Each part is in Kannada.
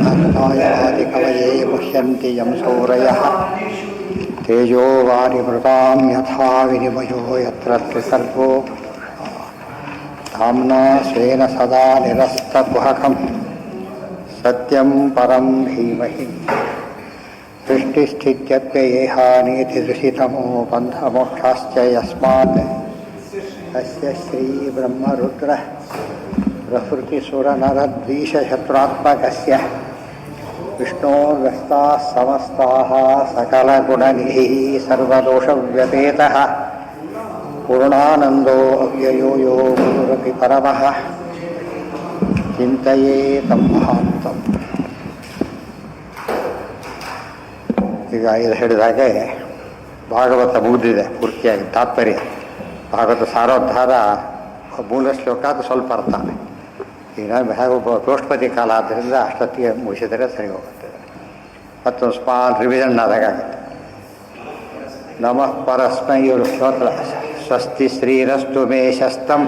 आदिकवये मुह्यन्ति यं सूरयः तेजो वारिमृतां यथा विनिमयो यत्र त्रिसर्गो धाम्ना स्वेन सदा निरस्तकुहकं सत्यं परं धीमहि सृष्टिस्थित्यप्ययेहानीतिदृशितमो बन्धमोक्षाश्च यस्मात् तस्य श्रीब्रह्मरुद्रः प्रकृतिसुरनरद्वीषशत्रुरात्मकस्य विष्णोर्व्यस्ताः समस्ताः सकलगुणनिधिः सर्वदोषव्यपेतः पूर्णानन्दो अव्ययो यो गुरुरपि परमः चिन्तयेतं महान्तम्. ಈಗ ಇದು ಹೇಳಿದಾಗೆ ಭಾಗವತ ಮುಗಿದಿದೆ ಪೂರ್ತಿಯಾಗಿ ತಾತ್ಪರ್ಯ. ಭಾಗವತ ಸಾರೋದ್ಧಾರ ಮೂಲ ಶ್ಲೋಕ ಅದು ಸ್ವಲ್ಪ ಅರ್ಥ. ಈಗ ಹೇಗೆ ಪ್ರೋಷ್ಪತಿ ಕಾಲ ಆದ್ದರಿಂದ ಅಷ್ಟೊತ್ತಿಗೆ ಮುಗಿಸಿದರೆ ಸರಿ ಹೋಗುತ್ತೆ. ಮತ್ತೊಂದು ಸ್ಮಾಲ್ ರಿವಿಷನ್ ಆದಾಗುತ್ತೆ. ನಮಃ ಪರಸ್ಮೈ ಇವರು ಶ್ಲೋತ್ರ ಸ್ವಸ್ತಿ ಶ್ರೀರಸ್ತು ಮೇ ಶಸ್ತಂ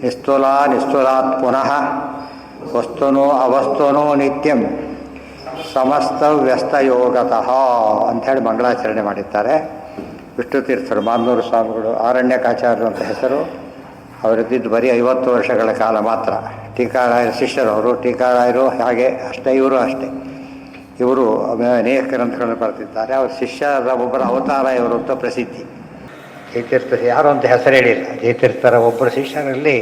ನಿಸ್ತುಲಾತ್ ಪುನಃ ವಸ್ತುನೋ ಅವಸ್ತುನೋ ನಿತ್ಯಂ ಸಮಸ್ತ ವ್ಯಸ್ತಯೋಗತಃ ಅಂಥೇಳಿ ಮಂಗಳಾಚರಣೆ ಮಾಡಿದ್ದಾರೆ. ವಿಷ್ಣು ತೀರ್ಥರು ಮಾದನೂರು ಸ್ವಾಮಿಗಳು ಆರಣ್ಯಕಾಚಾರ್ಯರು ಅಂತ ಹೆಸರು. ಅವರಿದ್ದಿದ್ದು ಬರೀ 50 ವರ್ಷಗಳ ಕಾಲ ಮಾತ್ರ. ಟೀಕಾರಾಯರ ಶಿಷ್ಯರು ಅವರು. ಟೀಕಾರಾಯರು ಹಾಗೆ ಅಷ್ಟೇ, ಇವರು ಅಷ್ಟೇ. ಇವರು ಅನೇಕ ಗ್ರಂಥಗಳನ್ನು ಬರೆದಿದ್ದಾರೆ. ಅವರ ಶಿಷ್ಯರ ಒಬ್ಬರ ಅವತಾರ ಇವರು ಅಂತ ಪ್ರಸಿದ್ಧಿ. ಜಯತೀರ್ಥ ಯಾರು ಅಂತ ಹೆಸರು ಹೇಳಿಲ್ಲ. ಜಯತೀರ್ಥರ ಒಬ್ಬರು ಶಿಷ್ಯರಲ್ಲಿ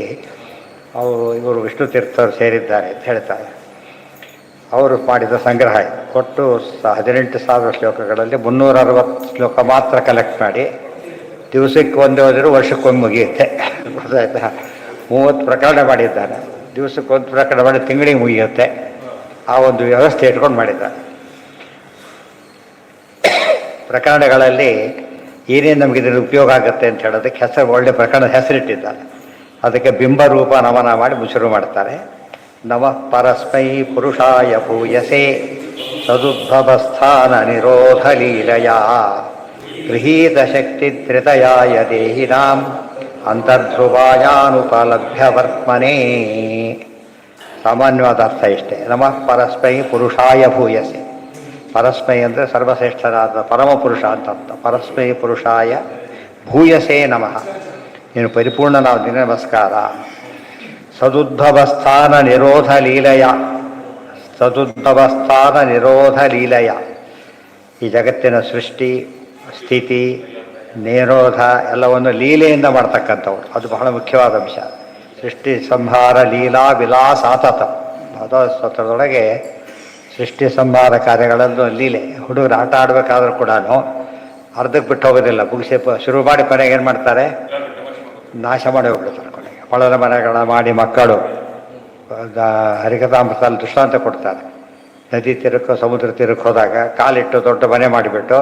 ಇವರು ವಿಷ್ಣು ತೀರ್ಥರು ಸೇರಿದ್ದಾರೆ ಅಂತ ಹೇಳ್ತಾರೆ. ಅವರು ಮಾಡಿದ ಸಂಗ್ರಹ ಒಟ್ಟು 18,000 ಶ್ಲೋಕಗಳಲ್ಲಿ 360 ಶ್ಲೋಕ ಮಾತ್ರ ಕಲೆಕ್ಟ್ ಮಾಡಿ ದಿವಸಕ್ಕೆ ಒಂದೇ ಹೋದರೂ ವರ್ಷಕ್ಕೊಮ್ಮೆ ಮುಗಿಯುತ್ತೆ. ಗೊತ್ತಾಯ್ತಾ? 30 ಪ್ರಕರಣ ಮಾಡಿದ್ದಾರೆ. ದಿವಸಕ್ಕೊಂದು ಪ್ರಕರಣ ಮಾಡಿ ತಿಂಗಳಿಗೆ ಮುಗಿಯುತ್ತೆ. ಆ ಒಂದು ವ್ಯವಸ್ಥೆ ಇಟ್ಕೊಂಡು ಮಾಡಿದ್ದಾರೆ. ಪ್ರಕರಣಗಳಲ್ಲಿ ಏನೇನು ನಮಗೆ ಇದರಲ್ಲಿ ಉಪಯೋಗ ಆಗುತ್ತೆ ಅಂತ ಹೇಳೋದಕ್ಕೆ ಹೆಸರು, ಒಳ್ಳೆ ಪ್ರಕರಣದ ಹೆಸರಿಟ್ಟಿದ್ದಾರೆ. ಅದಕ್ಕೆ ಬಿಂಬರೂಪ ನಮನ ಮಾಡಿ ಶುರು ಮಾಡ್ತಾರೆ. ನಮಃ ಪರಸ್ಮೈ ಪುರುಷಾಯ ಭೂಯಸೆ ಸದುದ್ಭವಸ್ಥಾನ ನಿರೋಧ ಲೀಲಯ ಗೃಹೀತ ಶಕ್ತಿ ತ್ರಿತಯಾಯ ದೇಹಿನಾಂ ಅಂತರ್ಧ್ರುವಾಯಾನುಪಲಭ್ಯವರ್ತ್ಮನೇ. ಸಾಮಾನ್ಯವಾದ ಅರ್ಥ ಇಷ್ಟೇ. ನಮಃ ಪರಸ್ಮೈ ಪುರುಷಾಯ ಭೂಯಸೆ. ಪರಸ್ಮೈ ಅಂದರೆ ಸರ್ವಶ್ರೇಷ್ಠರಾದ ಪರಮಪುರುಷ ಅಂತ ಅರ್ಥ. ಪರಸ್ಮೈ ಪುರುಷಾಯ ಭೂಯಸೆ ನಮಃ. ನೀನು ಪರಿಪೂರ್ಣನಾದ ನಿನ್ನ ನಮಸ್ಕಾರ. ಸದುದ್ಭವಸ್ಥಾನ ನಿರೋಧ ಲೀಲಯ. ಸದುದ್ಭವಸ್ಥಾನ ನಿರೋಧ ಲೀಲಯ. ಈ ಜಗತ್ತಿನ ಸೃಷ್ಟಿ ಸ್ಥಿತಿ ನಿರೋಧ ಎಲ್ಲವನ್ನು ಲೀಲೆಯಿಂದ ಮಾಡ್ತಕ್ಕಂಥವ್ರು. ಅದು ಬಹಳ ಮುಖ್ಯವಾದ ಅಂಶ. ಸೃಷ್ಟಿ ಸಂಹಾರ ಲೀಲಾ ವಿಲಾಸಾತತ. ಸ್ತೋತ್ರದೊಳಗೆ ಸೃಷ್ಟಿ ಸಂಹಾರ ಕಾರ್ಯಗಳಲ್ಲೂ ಲೀಲೆ. ಹುಡುಗರು ಆಟ ಆಡಬೇಕಾದ್ರೂ ಕೂಡ ಅರ್ಧಕ್ಕೆ ಬಿಟ್ಟು ಹೋಗೋದಿಲ್ಲ. ಮುಗಿಸಿ ಶುರು ಮಾಡಿ ಕೊನೆಗೆ ಏನು ಮಾಡ್ತಾರೆ? ನಾಶ ಮಾಡಿ ಹೋಗ್ಬಿಡ್ತಾರೆ. ಕೊನೆಗೆ ಹೊಳಲ ಮನೆಗಳ ಮಾಡಿ ಮಕ್ಕಳು ಹರಿಕಥಾಮೃತದಲ್ಲಿ ದೃಷ್ಟಾಂತ ಕೊಡ್ತಾರೆ. ನದಿ ತೀರಕ್ಕೋ ಸಮುದ್ರ ತೀರಕ್ಕೆ ಹೋದಾಗ ಕಾಲಿಟ್ಟು ದೊಡ್ಡ ಮನೆ ಮಾಡಿಬಿಟ್ಟು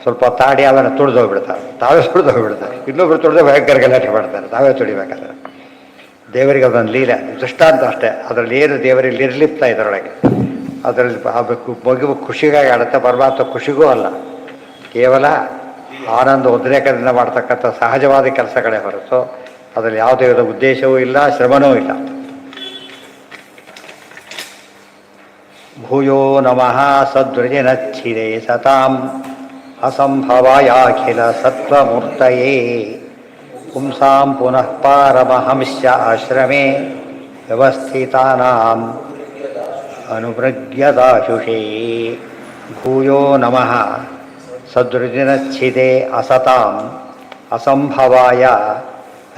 ಸ್ವಲ್ಪ ತಾಡಿ ಅದನ್ನು ತುಳಿದು ಹೋಗ್ಬಿಡ್ತಾರೆ. ತಾವೇ ತುಳಿದು ಹೋಗ್ಬಿಡ್ತಾರೆ. ಇನ್ನೊಬ್ರು ತುಳಿದು ಭಯಂಕರ ಗಲಾಟೆ ಮಾಡ್ತಾರೆ. ತಾವೇ ತುಳಿಬೇಕಾದ್ರೆ ದೇವರಿಗೆ ಅದೊಂದು ಲೀಲೆ, ದೃಷ್ಟಾಂತ ಅಷ್ಟೇ. ಅದರಲ್ಲಿ ಏನು ದೇವರಿಗೆ ನಿರ್ಲಿಪ್ತ ಇದರೊಳಗೆ. ಅದರಲ್ಲಿ ಮಗು ಖುಷಿಗಾಗಿ ಆಡುತ್ತೆ. ಪರಮಾತ್ಮ ಖುಷಿಗೂ ಅಲ್ಲ, ಕೇವಲ ಆನಂದ ಉದ್ರೇಕದಿಂದ ಮಾಡ್ತಕ್ಕಂಥ ಸಹಜವಾದ ಕೆಲಸಗಳೇ ಹೊರತು ಅದರಲ್ಲಿ ಯಾವುದೇ ವಿಧ ಉದ್ದೇಶವೂ ಇಲ್ಲ, ಶ್ರಮನೂ ಇಲ್ಲ. ಭೂಯೋ ನಮಃ ಸದ್ವೃಜಿನಚ್ಛಿರೇ ಸತಾಂ ಅಸಂಭವಾಯಾಖಿಲ ಸತ್ವಮೂರ್ತಯೇ ಪುಂಸಾಂ ಪುನಃ ಪಾರಮಹಂಸ್ಯ ಆಶ್ರಮೇ ವ್ಯವಸ್ಥಿತಾನಾಂ ಅನುಭೃಗ್ಯದಾಶುಷೇ. ಭೂಯೋ ನಮಃ ಸದ್ವೃಜಿನಚ್ಛಿದೆ ಅಸತಾಂ ಅಸಂಭವಾಯ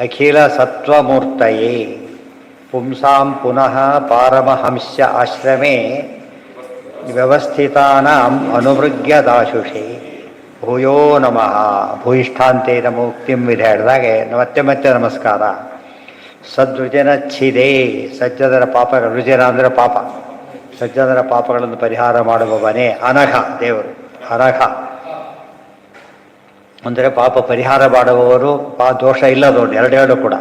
ಅಖಿಲ ಸತ್ವಮೂರ್ತಯೇ ಪುಂಸಾಂ ಪುನಃ ಪಾರಮಹಂಸ್ಯ ಆಶ್ರಮೇ ವ್ಯವಸ್ಥಿತಾನಾಂ ಅನುಭೃಗ್ಯದಾಶುಷೇ. ಭೂಯೋ ನಮಃ. ಭೂಯಿಷ್ಠಾಂತೆ ನಮ ಮುಕ್ತಿಂ ವಿಧ ಹೇಳಿದಾಗೆ ಮತ್ತೆ ಮತ್ತೆ ನಮಸ್ಕಾರ. ಸದ್ವೃಜನಚ್ಛಿದೆ. ಸಜ್ಜನರ ಪಾಪಗಳು, ರುಜಿನ ಅಂದರೆ ಪಾಪ. ಸಜ್ಜನರ ಪಾಪಗಳನ್ನು ಪರಿಹಾರ ಮಾಡುವವನೇ ಅನಘ ದೇವರು. ಅನಘ ಅಂದರೆ ಪಾಪ ಪರಿಹಾರ ಮಾಡುವವರು, ದೋಷ ಇಲ್ಲದವರು, ಎರಡೆರಡು ಕೂಡ.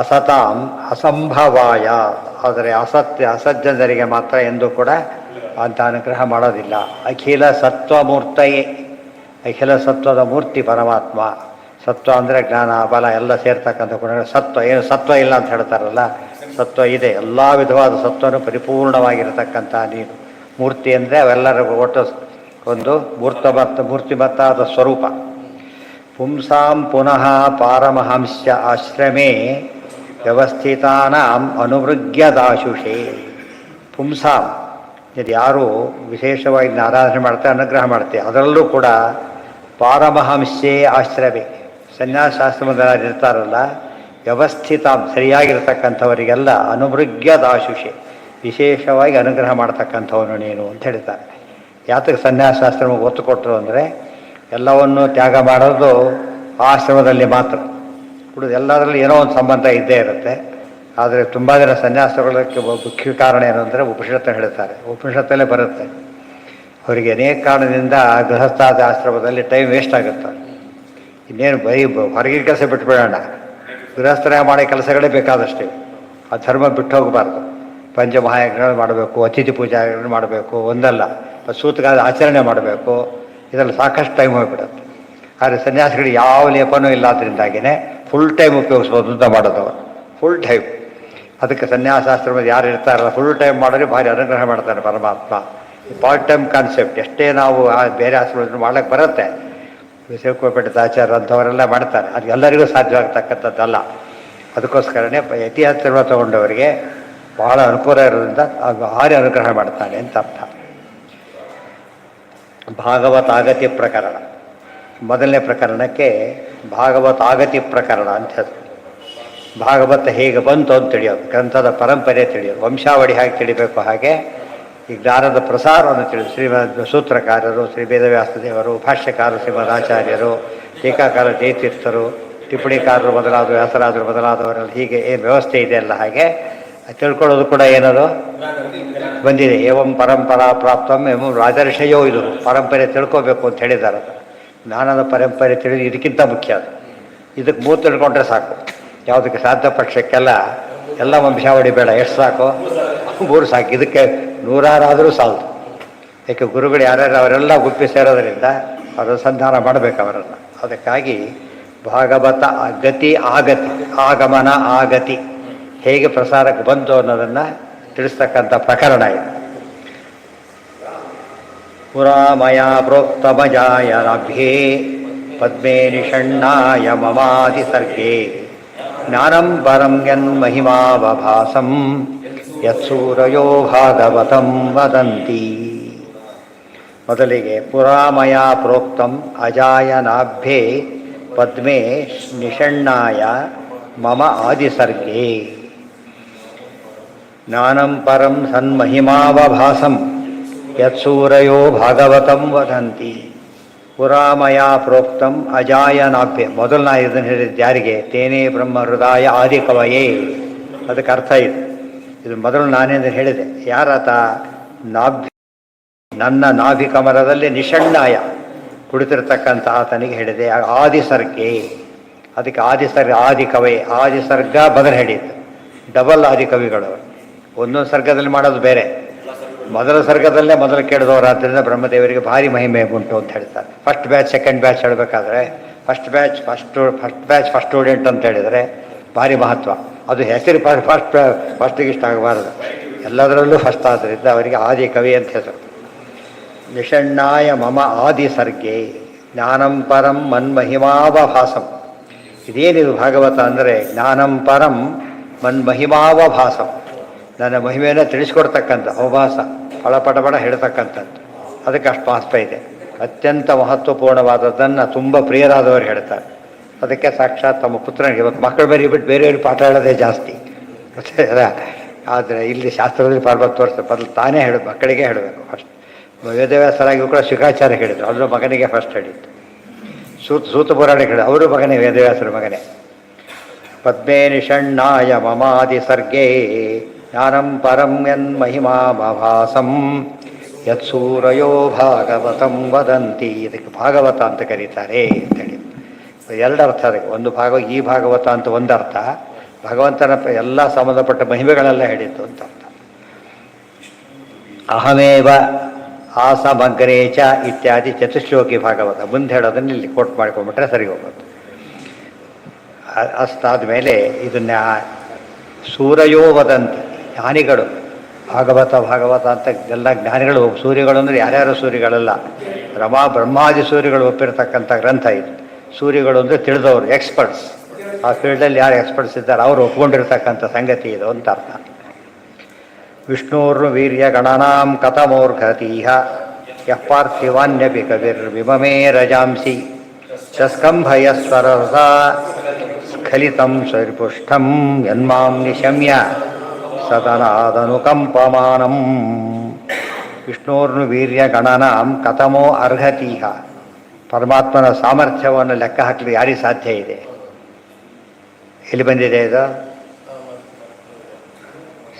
ಅಸತಾಂ ಅಸಂಭವಾಯ. ಆದರೆ ಅಸಜ್ಜನರಿಗೆ ಮಾತ್ರ ಎಂದೂ ಕೂಡ ಅಂತ ಅನುಗ್ರಹ ಮಾಡೋದಿಲ್ಲ. ಅಖಿಲ ಸತ್ವಮೂರ್ತಯೇ. ಅಖಿಲ ಸತ್ವದ ಮೂರ್ತಿ ಪರಮಾತ್ಮ. ಸತ್ವ ಅಂದರೆ ಜ್ಞಾನ ಬಲ ಎಲ್ಲ ಸೇರ್ತಕ್ಕಂಥ ಗುಣಗಳು. ಸತ್ವ ಏನು ಸತ್ವ ಇಲ್ಲ ಅಂತ ಹೇಳ್ತಾರಲ್ಲ, ಸತ್ವ ಇದೆ, ಎಲ್ಲ ವಿಧವಾದ ಸತ್ವನು ಪರಿಪೂರ್ಣವಾಗಿರತಕ್ಕಂಥ ನೀನು. ಮೂರ್ತಿ ಅಂದರೆ ಅವೆಲ್ಲರಿಗೂ ಒಟ್ಟು ಒಂದು ಮೂರ್ತಿಮತ್ತಾದ ಸ್ವರೂಪ. ಪುಂಸಾಂ ಪುನಃ ಪಾರಮಹಂಸ ಆಶ್ರಮೇ ವ್ಯವಸ್ಥಿತಾನಾಂ ಅನುವೃಗ್ಯದಾಶುಷೇ. ಪುಂಸಾಂ ಇದು ಯಾರು ವಿಶೇಷವಾಗಿ ಆರಾಧನೆ ಮಾಡ್ತಾರೆ, ಅನುಗ್ರಹ ಮಾಡ್ತಾರೆ, ಅದರಲ್ಲೂ ಕೂಡ ಪಾರಮಹಂಸೇ ಆಶ್ರಮೇ ಸನ್ಯಾಸಾಶ್ರಮದಲ್ಲಿ ಇರ್ತಾರಲ್ಲ, ವ್ಯವಸ್ಥಿತ ಸರಿಯಾಗಿರ್ತಕ್ಕಂಥವರಿಗೆಲ್ಲ ಅನುವೃಗ್ಯದಾಶುಷೆ ವಿಶೇಷವಾಗಿ ಅನುಗ್ರಹ ಮಾಡ್ತಕ್ಕಂಥವನು ನೀನು ಅಂತ ಹೇಳ್ತಾರೆ. ಯಾತಕ್ಕೆ ಸನ್ಯಾಸಾಶ್ರಮಕ್ಕೆ ಒತ್ತು ಕೊಟ್ಟರು ಅಂದರೆ ಎಲ್ಲವನ್ನು ತ್ಯಾಗ ಮಾಡೋದು ಆಶ್ರಮದಲ್ಲಿ ಮಾತ್ರ. ಉಳಿದು ಎಲ್ಲದರಲ್ಲಿ ಏನೋ ಒಂದು ಸಂಬಂಧ ಇದ್ದೇ ಇರುತ್ತೆ. ಆದರೆ ತುಂಬ ಜನ ಸನ್ಯಾಸಗಳಿಗೆ ಮುಖ್ಯ ಕಾರಣ ಏನು ಅಂದರೆ ಉಪನಿಷತ್ತು ಹೇಳ್ತಾರೆ, ಉಪನಿಷತ್ತಲ್ಲೇ ಬರುತ್ತೆ. ಅವರಿಗೆ ಅನೇಕ ಕಾರಣದಿಂದ ಗೃಹಸ್ಥಾದ ಆಶ್ರಮದಲ್ಲಿ ಟೈಮ್ ವೇಸ್ಟ್ ಆಗುತ್ತೆ. ಇನ್ನೇನು ಬರೀ ಹೊರಗಿನ ಕೆಲಸ ಬಿಟ್ಬಿಡೋಣ, ಗೃಹಸ್ಥರ ಮಾಡೋ ಕೆಲಸಗಳೇ ಬೇಕಾದಷ್ಟೇ. ಆ ಧರ್ಮ ಬಿಟ್ಟು ಹೋಗಬಾರ್ದು. ಪಂಚಮಹಾಯಜ್ಞಗಳು ಮಾಡಬೇಕು, ಅತಿಥಿ ಪೂಜಾಗಳನ್ನು ಮಾಡಬೇಕು, ಒಂದಲ್ಲ ಸೂತಕಾದ ಆಚರಣೆ ಮಾಡಬೇಕು. ಇದರಲ್ಲಿ ಸಾಕಷ್ಟು ಟೈಮ್ ಹೋಗಿಬಿಡುತ್ತೆ. ಆದರೆ ಸನ್ಯಾಸಿಗಳಿಗೆ ಯಾವ ಲೇಪನೂ ಇಲ್ಲಾದ್ರಿಂದಾಗಿಯೇ ಫುಲ್ ಟೈಮ್ ಉಪಯೋಗಿಸ್ಬೋದು ಅಂತ ಮಾಡೋದವರು, ಫುಲ್ ಟೈಮ್. ಅದಕ್ಕೆ ಸನ್ಯಾಸಾಶ್ರಮದ ಯಾರು ಇರ್ತಾರಲ್ಲ ಫುಲ್ ಟೈಮ್ ಮಾಡಿದ್ರೆ ಭಾರಿ ಅನುಗ್ರಹ ಮಾಡ್ತಾರೆ ಪರಮಾತ್ಮ. ಪಾರ್ಟ್ ಟೈಮ್ ಕಾನ್ಸೆಪ್ಟ್ ಎಷ್ಟೇ ನಾವು ಬೇರೆ ಆಶ್ರಮದಲ್ಲಿ ಮಾಡೋಕ್ಕೆ ಬರುತ್ತೆ. ವಿಶ್ವಕೋಪೇಟದ ಆಚಾರ್ಯ ಅಂಥವರೆಲ್ಲ ಮಾಡ್ತಾರೆ, ಅದು ಎಲ್ಲರಿಗೂ ಸಾಧ್ಯವಾಗ್ತಕ್ಕಂಥದ್ದಲ್ಲ. ಅದಕ್ಕೋಸ್ಕರನೇ ಇತಿಹಾಸ ತಗೊಂಡವರಿಗೆ ಬಹಳ ಅನುಕೂಲ ಇರೋದ್ರಿಂದ ಭಾರಿ ಅನುಗ್ರಹ ಮಾಡ್ತಾನೆ ಅಂತ ಅರ್ಥ. ಭಾಗವತಾಗತಿ ಪ್ರಕರಣ ಮೊದಲನೇ ಪ್ರಕರಣಕ್ಕೆ ಭಾಗವತಾಗತಿ ಪ್ರಕರಣ ಅಂತ ಹೆಸರು. ಭಾಗವತ ಹೇಗೆ ಬಂತು ಅಂತ ತಿಳಿಯೋದು, ಗ್ರಂಥದ ಪರಂಪರೆ ತಿಳಿಯೋದು, ವಂಶಾವಳಿ ಹೇಗೆ ತಿಳಿಬೇಕು, ಹಾಗೆ ಈ ಜ್ಞಾನದ ಪ್ರಸಾರವನ್ನು ತಿಳಿದು ಶ್ರೀಮದ್ ಸೂತ್ರಕಾರರು ಶ್ರೀ ವೇದವ್ಯಾಸ ದೇವರು, ಭಾಷ್ಯಕಾರರು ಶ್ರೀಮದ್ ಆಚಾರ್ಯರು, ಟೀಕಾಕಾರ ಜಯತೀರ್ಥರು, ಟಿಪ್ಪಣಿಕಾರರು ಮೊದಲಾದ ವ್ಯಾಸರಾದರು ಮೊದಲಾದವರಲ್ಲಿ ಹೀಗೆ ಏನು ವ್ಯವಸ್ಥೆ ಇದೆಯಲ್ಲ ಹಾಗೆ ತಿಳ್ಕೊಳ್ಳೋದು ಕೂಡ ಏನದು ಬಂದಿದೆ. ಏವಂ ಪರಂಪರಾ ಪ್ರಾಪ್ತಂ ಏವಂ ರಾಜರ್ಷಯೋ, ಇದು ಪರಂಪರೆ ತಿಳ್ಕೋಬೇಕು ಅಂತ ಹೇಳಿದ್ದಾರೆ. ಜ್ಞಾನದ ಪರಂಪರೆ ತಿಳಿದು ಇದಕ್ಕಿಂತ ಮುಖ್ಯ ಅದು. ಇದಕ್ಕೆ ಮೂರು ತಿಳ್ಕೊಂಡ್ರೆ ಸಾಕು. ಯಾವುದಕ್ಕೆ ಸಾಧ್ಯ ಪಕ್ಷಕ್ಕೆಲ್ಲ ಎಲ್ಲ ವಂಶಾವಳಿ ಬೇಡ, ಎಷ್ಟು ಸಾಕು, ಮೂರು ಸಾಕು. ಇದಕ್ಕೆ ನೂರಾರಾದರೂ ಸಾಲದು. ಯಾಕೆ ಗುರುಗಳು ಯಾರ್ಯಾರು ಅವರೆಲ್ಲ ಗುಪ್ಪಿ ಸೇರೋದರಿಂದ ಅವರ ಸಂಧಾನ ಮಾಡಬೇಕು ಅವರನ್ನು. ಅದಕ್ಕಾಗಿ ಭಾಗವತ ಗತಿ ಆಗತಿ, ಆಗಮನ ಆಗತಿ ಹೇಗೆ ಪ್ರಸಾರಕ್ಕೆ ಬಂತು ಅನ್ನೋದನ್ನು ತಿಳಿಸ್ತಕ್ಕಂಥ ಪ್ರಕರಣ ಇದು. ಪುರಾಮಯ ಪ್ರೋಕ್ತಮಜಾಯ ರಾಭ್ಯೇ ಪದ್ಮೇ ನಿಷಣ್ಣಾಯ ಮಮಾದಿ ಸರ್ಗೇ ಜ್ಞಾನಂ ಪರಂ ಯನ್ಮಹಿಮಾವಭಾಸಂ ಯತ್ಸೂರಯೋ ಭಾಗವತಂ ವದಂತಿ. ಮೊದಲಿಗೆ ಪುರಾಮಯ ಪ್ರೋಕ್ತಂ ಅಜಾಯನಾಭ್ಯೇ ಪದ್ಮೇ ನಿಷಣ್ಣಾಯ ಮಮ ಆದಿಸರ್ಗೇ ಜ್ಞಾನಂ ಪರಂ ಸನ್ಮಹಿಮಾವಭಾಸಂ ಯತ್ಸೂರಯೋ ಭಾಗವತಂ ವದಂತಿ. ಪುರಾಮಯ ಪ್ರೋಕ್ತಂ ಅಜಾಯನಾಭ್ಯೆ, ಮೊದಲು ನಾ ಇದನ್ನು ಹೇಳಿದ್ದು ಯಾರಿಗೆ? ತೇನೇ ಬ್ರಹ್ಮ ಹೃದಯ ಆದಿಕವಯೇ. ಅದಕ್ಕೆ ಅರ್ಥ ಇದೆ. ಇದು ಮೊದಲು ನಾನೇಂದು ಹೇಳಿದೆ. ಯಾರಾತ? ನಾಭಿ, ನನ್ನ ನಾಭಿಕಮರದಲ್ಲಿ ನಿಷಣ್ಣಾಯ ಕುಳಿತಿರ್ತಕ್ಕಂಥ ಆತನಿಗೆ ಹೇಳಿದೆ. ಆದಿಸರ್ಗೆ, ಅದಕ್ಕೆ ಆದಿಸರ್ಗ, ಆದಿಕವೇ, ಆದಿಸರ್ಗ ಬದಲು ಹೇಳಿದ್ದು. ಡಬಲ್ ಆದಿಕವಿಗಳು. ಒಂದೊಂದು ಸರ್ಗದಲ್ಲಿ ಮಾಡೋದು ಬೇರೆ. ಮೊದಲ ಸರ್ಗದಲ್ಲೇ ಮೊದಲು ಕೇಳಿದವರಾದ್ದರಿಂದ ಬ್ರಹ್ಮದೇವರಿಗೆ ಭಾರಿ ಮಹಿಮೆ ಉಂಟು ಅಂತ ಹೇಳ್ತಾರೆ. ಫಸ್ಟ್ ಬ್ಯಾಚ್ ಸೆಕೆಂಡ್ ಬ್ಯಾಚ್ ಹೇಳಬೇಕಾದ್ರೆ ಫಸ್ಟ್ ಬ್ಯಾಚ್ ಫಸ್ಟ್ ಸ್ಟೂಡೆಂಟ್ ಅಂತ ಹೇಳಿದರೆ ಭಾರಿ ಮಹತ್ವ. ಅದು ಹೆಸರು ಫಸ್ಟಿಗೆ ಇಷ್ಟ ಆಗಬಾರದು, ಎಲ್ಲದರಲ್ಲೂ ಫಸ್ಟ್ ಆದ್ದರಿಂದ ಅವರಿಗೆ ಆದಿಕವಿ ಅಂತ ಹೆಸರು. ನಿಷಣ್ಣಾಯ ಮಮ ಆದಿಸರ್ಗೆ ಜ್ಞಾನಂ ಪರಂ ಮನ್ಮಹಿಮಾವಭಾಸಂ. ಇದೇನಿದು ಭಾಗವತ ಅಂದರೆ ಜ್ಞಾನಂ ಪರಂ ಮನ್ಮಹಿಮಾವಭಾಸಂ, ನನ್ನ ಮಹಿಮೆಯನ್ನು ತಿಳಿಸ್ಕೊಡ್ತಕ್ಕಂಥ ಅವಭಾಸ, ಪಳಪಟಪಟ ಹೇಳ್ತಕ್ಕಂಥದ್ದು. ಅದಕ್ಕೆ ಅಷ್ಟು ಮಹತ್ವ ಇದೆ. ಅತ್ಯಂತ ಮಹತ್ವಪೂರ್ಣವಾದದ್ದನ್ನು ತುಂಬ ಪ್ರಿಯರಾದವರು ಹೇಳ್ತಾರೆ. ಅದಕ್ಕೆ ಸಾಕ್ಷಾತ್ ತಮ್ಮ ಪುತ್ರನಿಗೆ, ಇವತ್ತು ಮಕ್ಕಳು ಬೇರೆ ಬಿಟ್ಟು ಬೇರೆಯವ್ರಿಗೆ ಪಾಠ ಹೇಳೋದೇ ಜಾಸ್ತಿ. ಆದರೆ ಇಲ್ಲಿ ಶಾಸ್ತ್ರದಲ್ಲಿ 40 ವರ್ಷ ಬದಲು ತಾನೇ ಹೇಳೋದು, ಮಕ್ಕಳಿಗೆ ಹೇಳಬೇಕು ಫಸ್ಟ್. ವೇದವ್ಯಾಸರಾಗಿಯೂ ಕೂಡ ಶಿಖಾಚಾರ್ಯ ಹೇಳಿದರು, ಅದರ ಮಗನಿಗೆ ಫಸ್ಟ್ ಹೇಳಿದ್ದು. ಸೂತ ಪುರಾಣ ಹೇಳಿದ್ರು, ಅವರು ಮಗನೇ, ವೇದವ್ಯಾಸರ ಮಗನೇ. ಪದ್ಮೇ ನಿಷಣ್ಣಾಯ ಮಮಾದಿ ಸರ್ಗೇ ಜ್ಞಾನಂ ಪರಂ ಯನ್ಮಹಿಮಾವಭಾಸಂ ಯತ್ಸೂರಯೋ ಭಾಗವತಂ ವದಂತಿ. ಇದಕ್ಕೆ ಭಾಗವತ ಅಂತ ಕರೀತಾರೆ ಅಂತೇಳಿ ಎರಡು ಅರ್ಥ ಅದಕ್ಕೆ. ಒಂದು ಈ ಭಾಗವತ ಅಂತ ಒಂದು ಅರ್ಥ, ಭಗವಂತನ ಎಲ್ಲ ಸಂಬಂಧಪಟ್ಟ ಮಹಿಮೆಗಳೆಲ್ಲ ಹೇಳಿದ್ದು ಅಂತ ಅರ್ಥ. ಅಹಮೇವ ಆಸಮಗ್ರೇ ಚ ಇತ್ಯಾದಿ ಚತುಶ್ಲೋಕಿ ಭಾಗವತ ಮುಂದೆ ಹೇಳೋದನ್ನು ಇಲ್ಲಿ ಕೋಟ್ ಮಾಡ್ಕೊಂಡ್ಬಿಟ್ರೆ ಸರಿ ಹೋಗೋದು. ಅಷ್ಟಾದ ಮೇಲೆ ಇದನ್ನ ಸೂರ್ಯೋ ವದಂತಿ, ಜ್ಞಾನಿಗಳು ಭಾಗವತ ಭಾಗವತ ಅಂತ ಎಲ್ಲ ಜ್ಞಾನಿಗಳು, ಸೂರ್ಯಗಳು ಅಂದರೆ ಯಾರ್ಯಾರು ಸೂರ್ಯಗಳಲ್ಲ, ಬ್ರಹ್ಮಾದಿ ಸೂರ್ಯಗಳು ಒಪ್ಪಿರ್ತಕ್ಕಂಥ ಗ್ರಂಥ ಇದು. ಸೂರ್ಯಗಳು ಅಂದರೆ ತಿಳಿದವರು, ಎಕ್ಸ್ಪರ್ಟ್ಸ್. ಆ ಫೀಲ್ಡಲ್ಲಿ ಯಾರು ಎಕ್ಸ್ಪರ್ಟ್ಸ್ ಇದ್ದಾರೆ ಅವರು ಒಪ್ಕೊಂಡಿರ್ತಕ್ಕಂಥ ಸಂಗತಿ ಇದು ಅಂತ ಅರ್ಥ. ವಿಷ್ಣುರ್ನು ವೀರ್ಯ ಗಣನಾಂ ಕಥಮೋರ್ಘತೀಹ ಯಃ ಪಾರ್ಥಿವಾನ್ಯಪಿ ಕವಿರ್ವಿಮಮೇ ರಜಾಂಸಿ ಶಸ್ಕಂಭಯಸ್ವರಸ ಸ್ಖಲಿತಂ ಸರಿಪುಷ್ಟಂ ಯನ್ಮಾಂ ನಿಶಮ್ಯ ಸದನಾದನುಕಂಪಮಾನಂ. ವಿಷ್ಣುರ್ನು ವೀರ್ಯ ಗಣನಾಂ ಕಥಮೋ ಅರ್ಹತೀಹ, ಪರಮಾತ್ಮನ ಸಾಮರ್ಥ್ಯವನ್ನು ಲೆಕ್ಕ ಹಾಕಲು ಯಾರಿಗೆ ಸಾಧ್ಯ ಇದೆ? ಎಲ್ಲಿ ಬಂದಿದೆ ಇದು?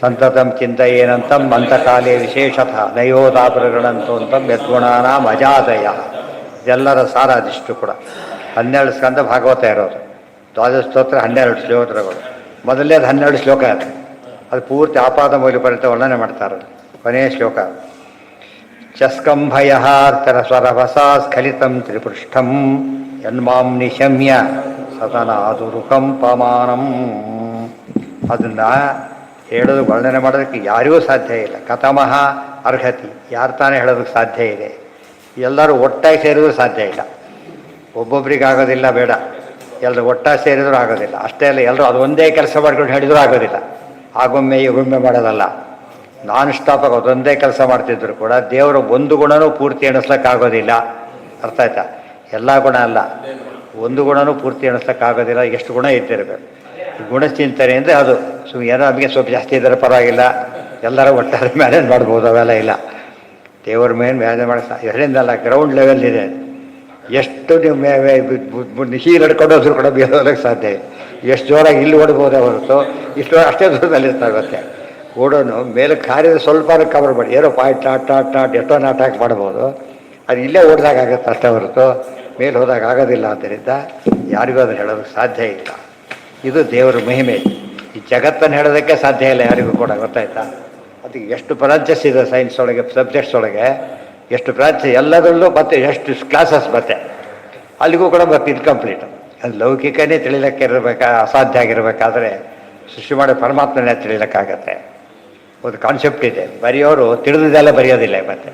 ಸಂತತಂ ಚಿಂತೆಯೇನಂತಂ ಅಂತಕಾಲೇ ವಿಶೇಷತಃ ನಯೋದಾಪುರಗಳಂತೋಂತಂ ಯದ್ಗುಣಾನಾಂ ಅಜಾತಯ. ಇದೆಲ್ಲರ ಸಾರ ಅದಿಷ್ಟು ಕೂಡ. 12 ಸ್ಕಂದ ಭಾಗವತ ಇರೋದು. ದ್ವಾದಶ ಸ್ತೋತ್ರ 12 ಶ್ಲೋಕಗಳು. ಮೊದಲನೇದು 12 ಶ್ಲೋಕ ಅದು ಪೂರ್ತಿ ಆಪಾದ ಮೌಲ್ಯಪರ್ಯಂತ ವರ್ಣನೆ ಮಾಡ್ತಾರೆ. ಕೊನೆಯ ಶ್ಲೋಕ ಚಸ್ಕಂಭಯಹಾರ್ತರ ಸ್ವರಭಸಾ ಸ್ಖಲಿತಂ ತ್ರಿಪೃಷ್ಠಂ ಯನ್ಮಾಂ ನಿಶಮ್ಯ ಸದನಾದುರುಕಂಪಮಾನಂ. ಅದನ್ನು ಹೇಳೋದು, ವರ್ಣನೆ ಮಾಡೋದಕ್ಕೆ ಯಾರಿಗೂ ಸಾಧ್ಯ ಇಲ್ಲ. ಕಥಮಃ ಅರ್ಹತಿ, ಯಾರು ತಾನೇ ಹೇಳೋದಕ್ಕೆ ಸಾಧ್ಯ ಇದೆ? ಎಲ್ಲರೂ ಒಟ್ಟಾಗಿ ಸೇರಿದ್ರು ಸಾಧ್ಯ ಇಲ್ಲ. ಒಬ್ಬೊಬ್ರಿಗೆ ಆಗೋದಿಲ್ಲ, ಬೇಡ, ಎಲ್ಲರೂ ಒಟ್ಟಾಗಿ ಸೇರಿದರೂ ಆಗೋದಿಲ್ಲ. ಅಷ್ಟೇ ಅಲ್ಲ, ಎಲ್ಲರೂ ಅದು ಒಂದೇ ಕೆಲಸ ಮಾಡ್ಕೊಂಡು ಹೇಳಿದರೂ ಆಗೋದಿಲ್ಲ. ಆಗೊಮ್ಮೆ ಈಗೊಮ್ಮೆ ಮಾಡೋದಲ್ಲ, ನಾನ್ ಸ್ಟಾಪಾಗಿ ಅದೊಂದೇ ಕೆಲಸ ಮಾಡ್ತಿದ್ರು ಕೂಡ ದೇವರ ಒಂದು ಗುಣನೂ ಪೂರ್ತಿ ಎಣಿಸ್ಲಿಕ್ಕಾಗೋದಿಲ್ಲ. ಅರ್ಥ ಆಯ್ತಾ? ಎಲ್ಲ ಗುಣ ಅಲ್ಲ, ಒಂದು ಗುಣನೂ ಪೂರ್ತಿ ಎಣಿಸ್ಲಿಕ್ಕಾಗೋದಿಲ್ಲ. ಎಷ್ಟು ಗುಣ ಇದ್ದಿರಬೇಕು. ಗುಣಚಿಂತನೆ ಅಂದರೆ ಅದು ಏನೋ ನಮಗೆ ಸ್ವಲ್ಪ ಜಾಸ್ತಿ ಇದ್ದರೆ ಪರವಾಗಿಲ್ಲ, ಎಲ್ಲರೂ ಒಟ್ಟಾರೆ ಮ್ಯಾನೇಜ್ ಮಾಡ್ಬೋದು, ಅವೆಲ್ಲ ಇಲ್ಲ. ದೇವ್ರ ಮೇಲೆ ಮ್ಯಾನೇಜ್ ಮಾಡಿ ಇದರಿಂದಲ್ಲ, ಗ್ರೌಂಡ್ ಲೆವೆಲ್ ಇದೆ. ಎಷ್ಟು ನೀವು ಹೀಲ್ ಹಿಡ್ಕೊಂಡು ಹೋದ್ರು ಕೂಡ ಬೇರೋದಕ್ಕೆ ಸಾಧ್ಯ ಇಲ್ಲ. ಎಷ್ಟು ಜೋರಾಗಿ ಇಲ್ಲಿ ಓಡ್ಬೋದೇ ಹೊರತು ಇಷ್ಟು ಅಷ್ಟೇ ದೂರದಲ್ಲಿರ್ತಾರೆ. ಮತ್ತೆ ಓಡೋನು ಮೇಲೆ ಕಾರಿದ್ರೆ ಸ್ವಲ್ಪ ಕವರ್ ಮಾಡಿ, ಏನೋ ಪಾಯಿಂಟ್ ಟಾಟ್ ಎಷ್ಟೋ ನಾಟಕ ಮಾಡ್ಬೋದು. ಅದು ಇಲ್ಲೇ ಓಡಿದಾಗ ಆಗುತ್ತೆ ಅಷ್ಟೇ ಹೊರತು ಮೇಲೆ ಹೋದಾಗ ಆಗೋದಿಲ್ಲ. ಆದ್ದರಿಂದ ಯಾರಿಗೂ ಅದನ್ನು ಹೇಳೋದಕ್ಕೆ ಸಾಧ್ಯ ಇಲ್ಲ. ಇದು ದೇವರ ಮಹಿಮೆ. ಈ ಜಗತ್ತನ್ನು ಹೇಳೋದಕ್ಕೆ ಸಾಧ್ಯ ಇಲ್ಲ ಯಾರಿಗೂ ಕೂಡ, ಗೊತ್ತಾಯ್ತಾ? ಅದಕ್ಕೆ ಎಷ್ಟು ಬ್ರಾಂಚಸ್ ಇದೆ ಸೈನ್ಸ್ ಒಳಗೆ, ಸಬ್ಜೆಕ್ಟ್ಸ್ ಒಳಗೆ ಎಷ್ಟು ಬ್ರಾಂಚ್, ಎಲ್ಲದರಲ್ಲೂ ಮತ್ತೆ ಎಷ್ಟು ಕ್ಲಾಸಸ್ ಮತ್ತೆ ಅಲ್ಲಿಗೂ ಕೂಡ ಮತ್ತೆ ಇನ್ಕಂಪ್ಲೀಟ್. ಅದು ಲೌಕಿಕನೇ ತಿಳಿಲಿಕ್ಕೆ ಅಸಾಧ್ಯ ಆಗಿರಬೇಕಾದ್ರೆ ಸೃಷ್ಟಿ ಮಾಡೋ ಪರಮಾತ್ಮನೇ ತಿಳಿಲಿಕ್ಕಾಗತ್ತೆ. ಒಂದು ಕಾನ್ಸೆಪ್ಟ್ ಇದೆ, ಬರೆಯೋರು ತಿಳಿದಿದ್ದೆಲ್ಲ ಬರೆಯೋದಿಲ್ಲ. ಮತ್ತೆ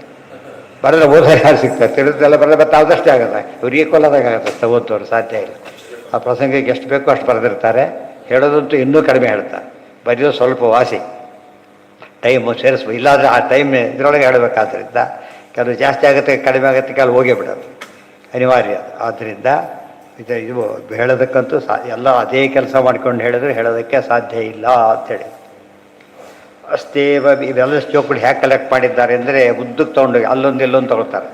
ಬರೆದ್ರೆ ಓದೋದು ಯಾರು ಸಿಗ್ತಾರೆ? ತಿಳಿದಿದ್ದೆಲ್ಲ ಬರೆದ್ರೆ ಮತ್ತೆ ಆದಷ್ಟೇ ಆಗುತ್ತೆ. ಇವ್ರಿಗೆ ಕೊಲ್ಲೋದಾಗತ್ತೆ, ಓದೋರು ಸಾಧ್ಯ ಇಲ್ಲ. ಆ ಪ್ರಸಂಗಕ್ಕೆ ಎಷ್ಟು ಬೇಕೋ ಅಷ್ಟು ಬರೆದಿರ್ತಾರೆ. ಹೇಳೋದಂತೂ ಇನ್ನೂ ಕಡಿಮೆ ಹೇಳ್ತಾರೆ. ಬರೆಯೋದು ಸ್ವಲ್ಪ ವಾಸಿ, ಟೈಮು ಸೇರಿಸ್ಬೋದು. ಇಲ್ಲಾಂದರೆ ಆ ಟೈಮ್ ಇದರೊಳಗೆ ಹೇಳಬೇಕಾದ್ರಿಂದ ಕೆಲವು ಜಾಸ್ತಿ ಆಗುತ್ತೆ, ಕಡಿಮೆ ಆಗುತ್ತೆ, ಕೆಲವು ಹೋಗೇ ಬಿಡೋದು ಅನಿವಾರ್ಯ. ಆದ್ದರಿಂದ ಇದು ಹೇಳೋದಕ್ಕಂತೂ ಎಲ್ಲ ಅದೇ ಕೆಲಸ ಮಾಡ್ಕೊಂಡು ಹೇಳಿದ್ರೆ ಹೇಳೋದಕ್ಕೆ ಸಾಧ್ಯ ಇಲ್ಲ ಅಂಥೇಳಿ. ಅಷ್ಟೇವ ಇವೆಲ್ಲ ಸ್ಟೋಕ್ಗಳು ಹೇಗೆ ಕಲೆಕ್ಟ್ ಮಾಡಿದ್ದಾರೆ ಅಂದರೆ ಉದ್ದಕ್ಕೆ ತೊಗೊಂಡೋಗಿ ಅಲ್ಲೊಂದು ಎಲ್ಲೊಂದು ತೊಗೊಳ್ತಾರೆ.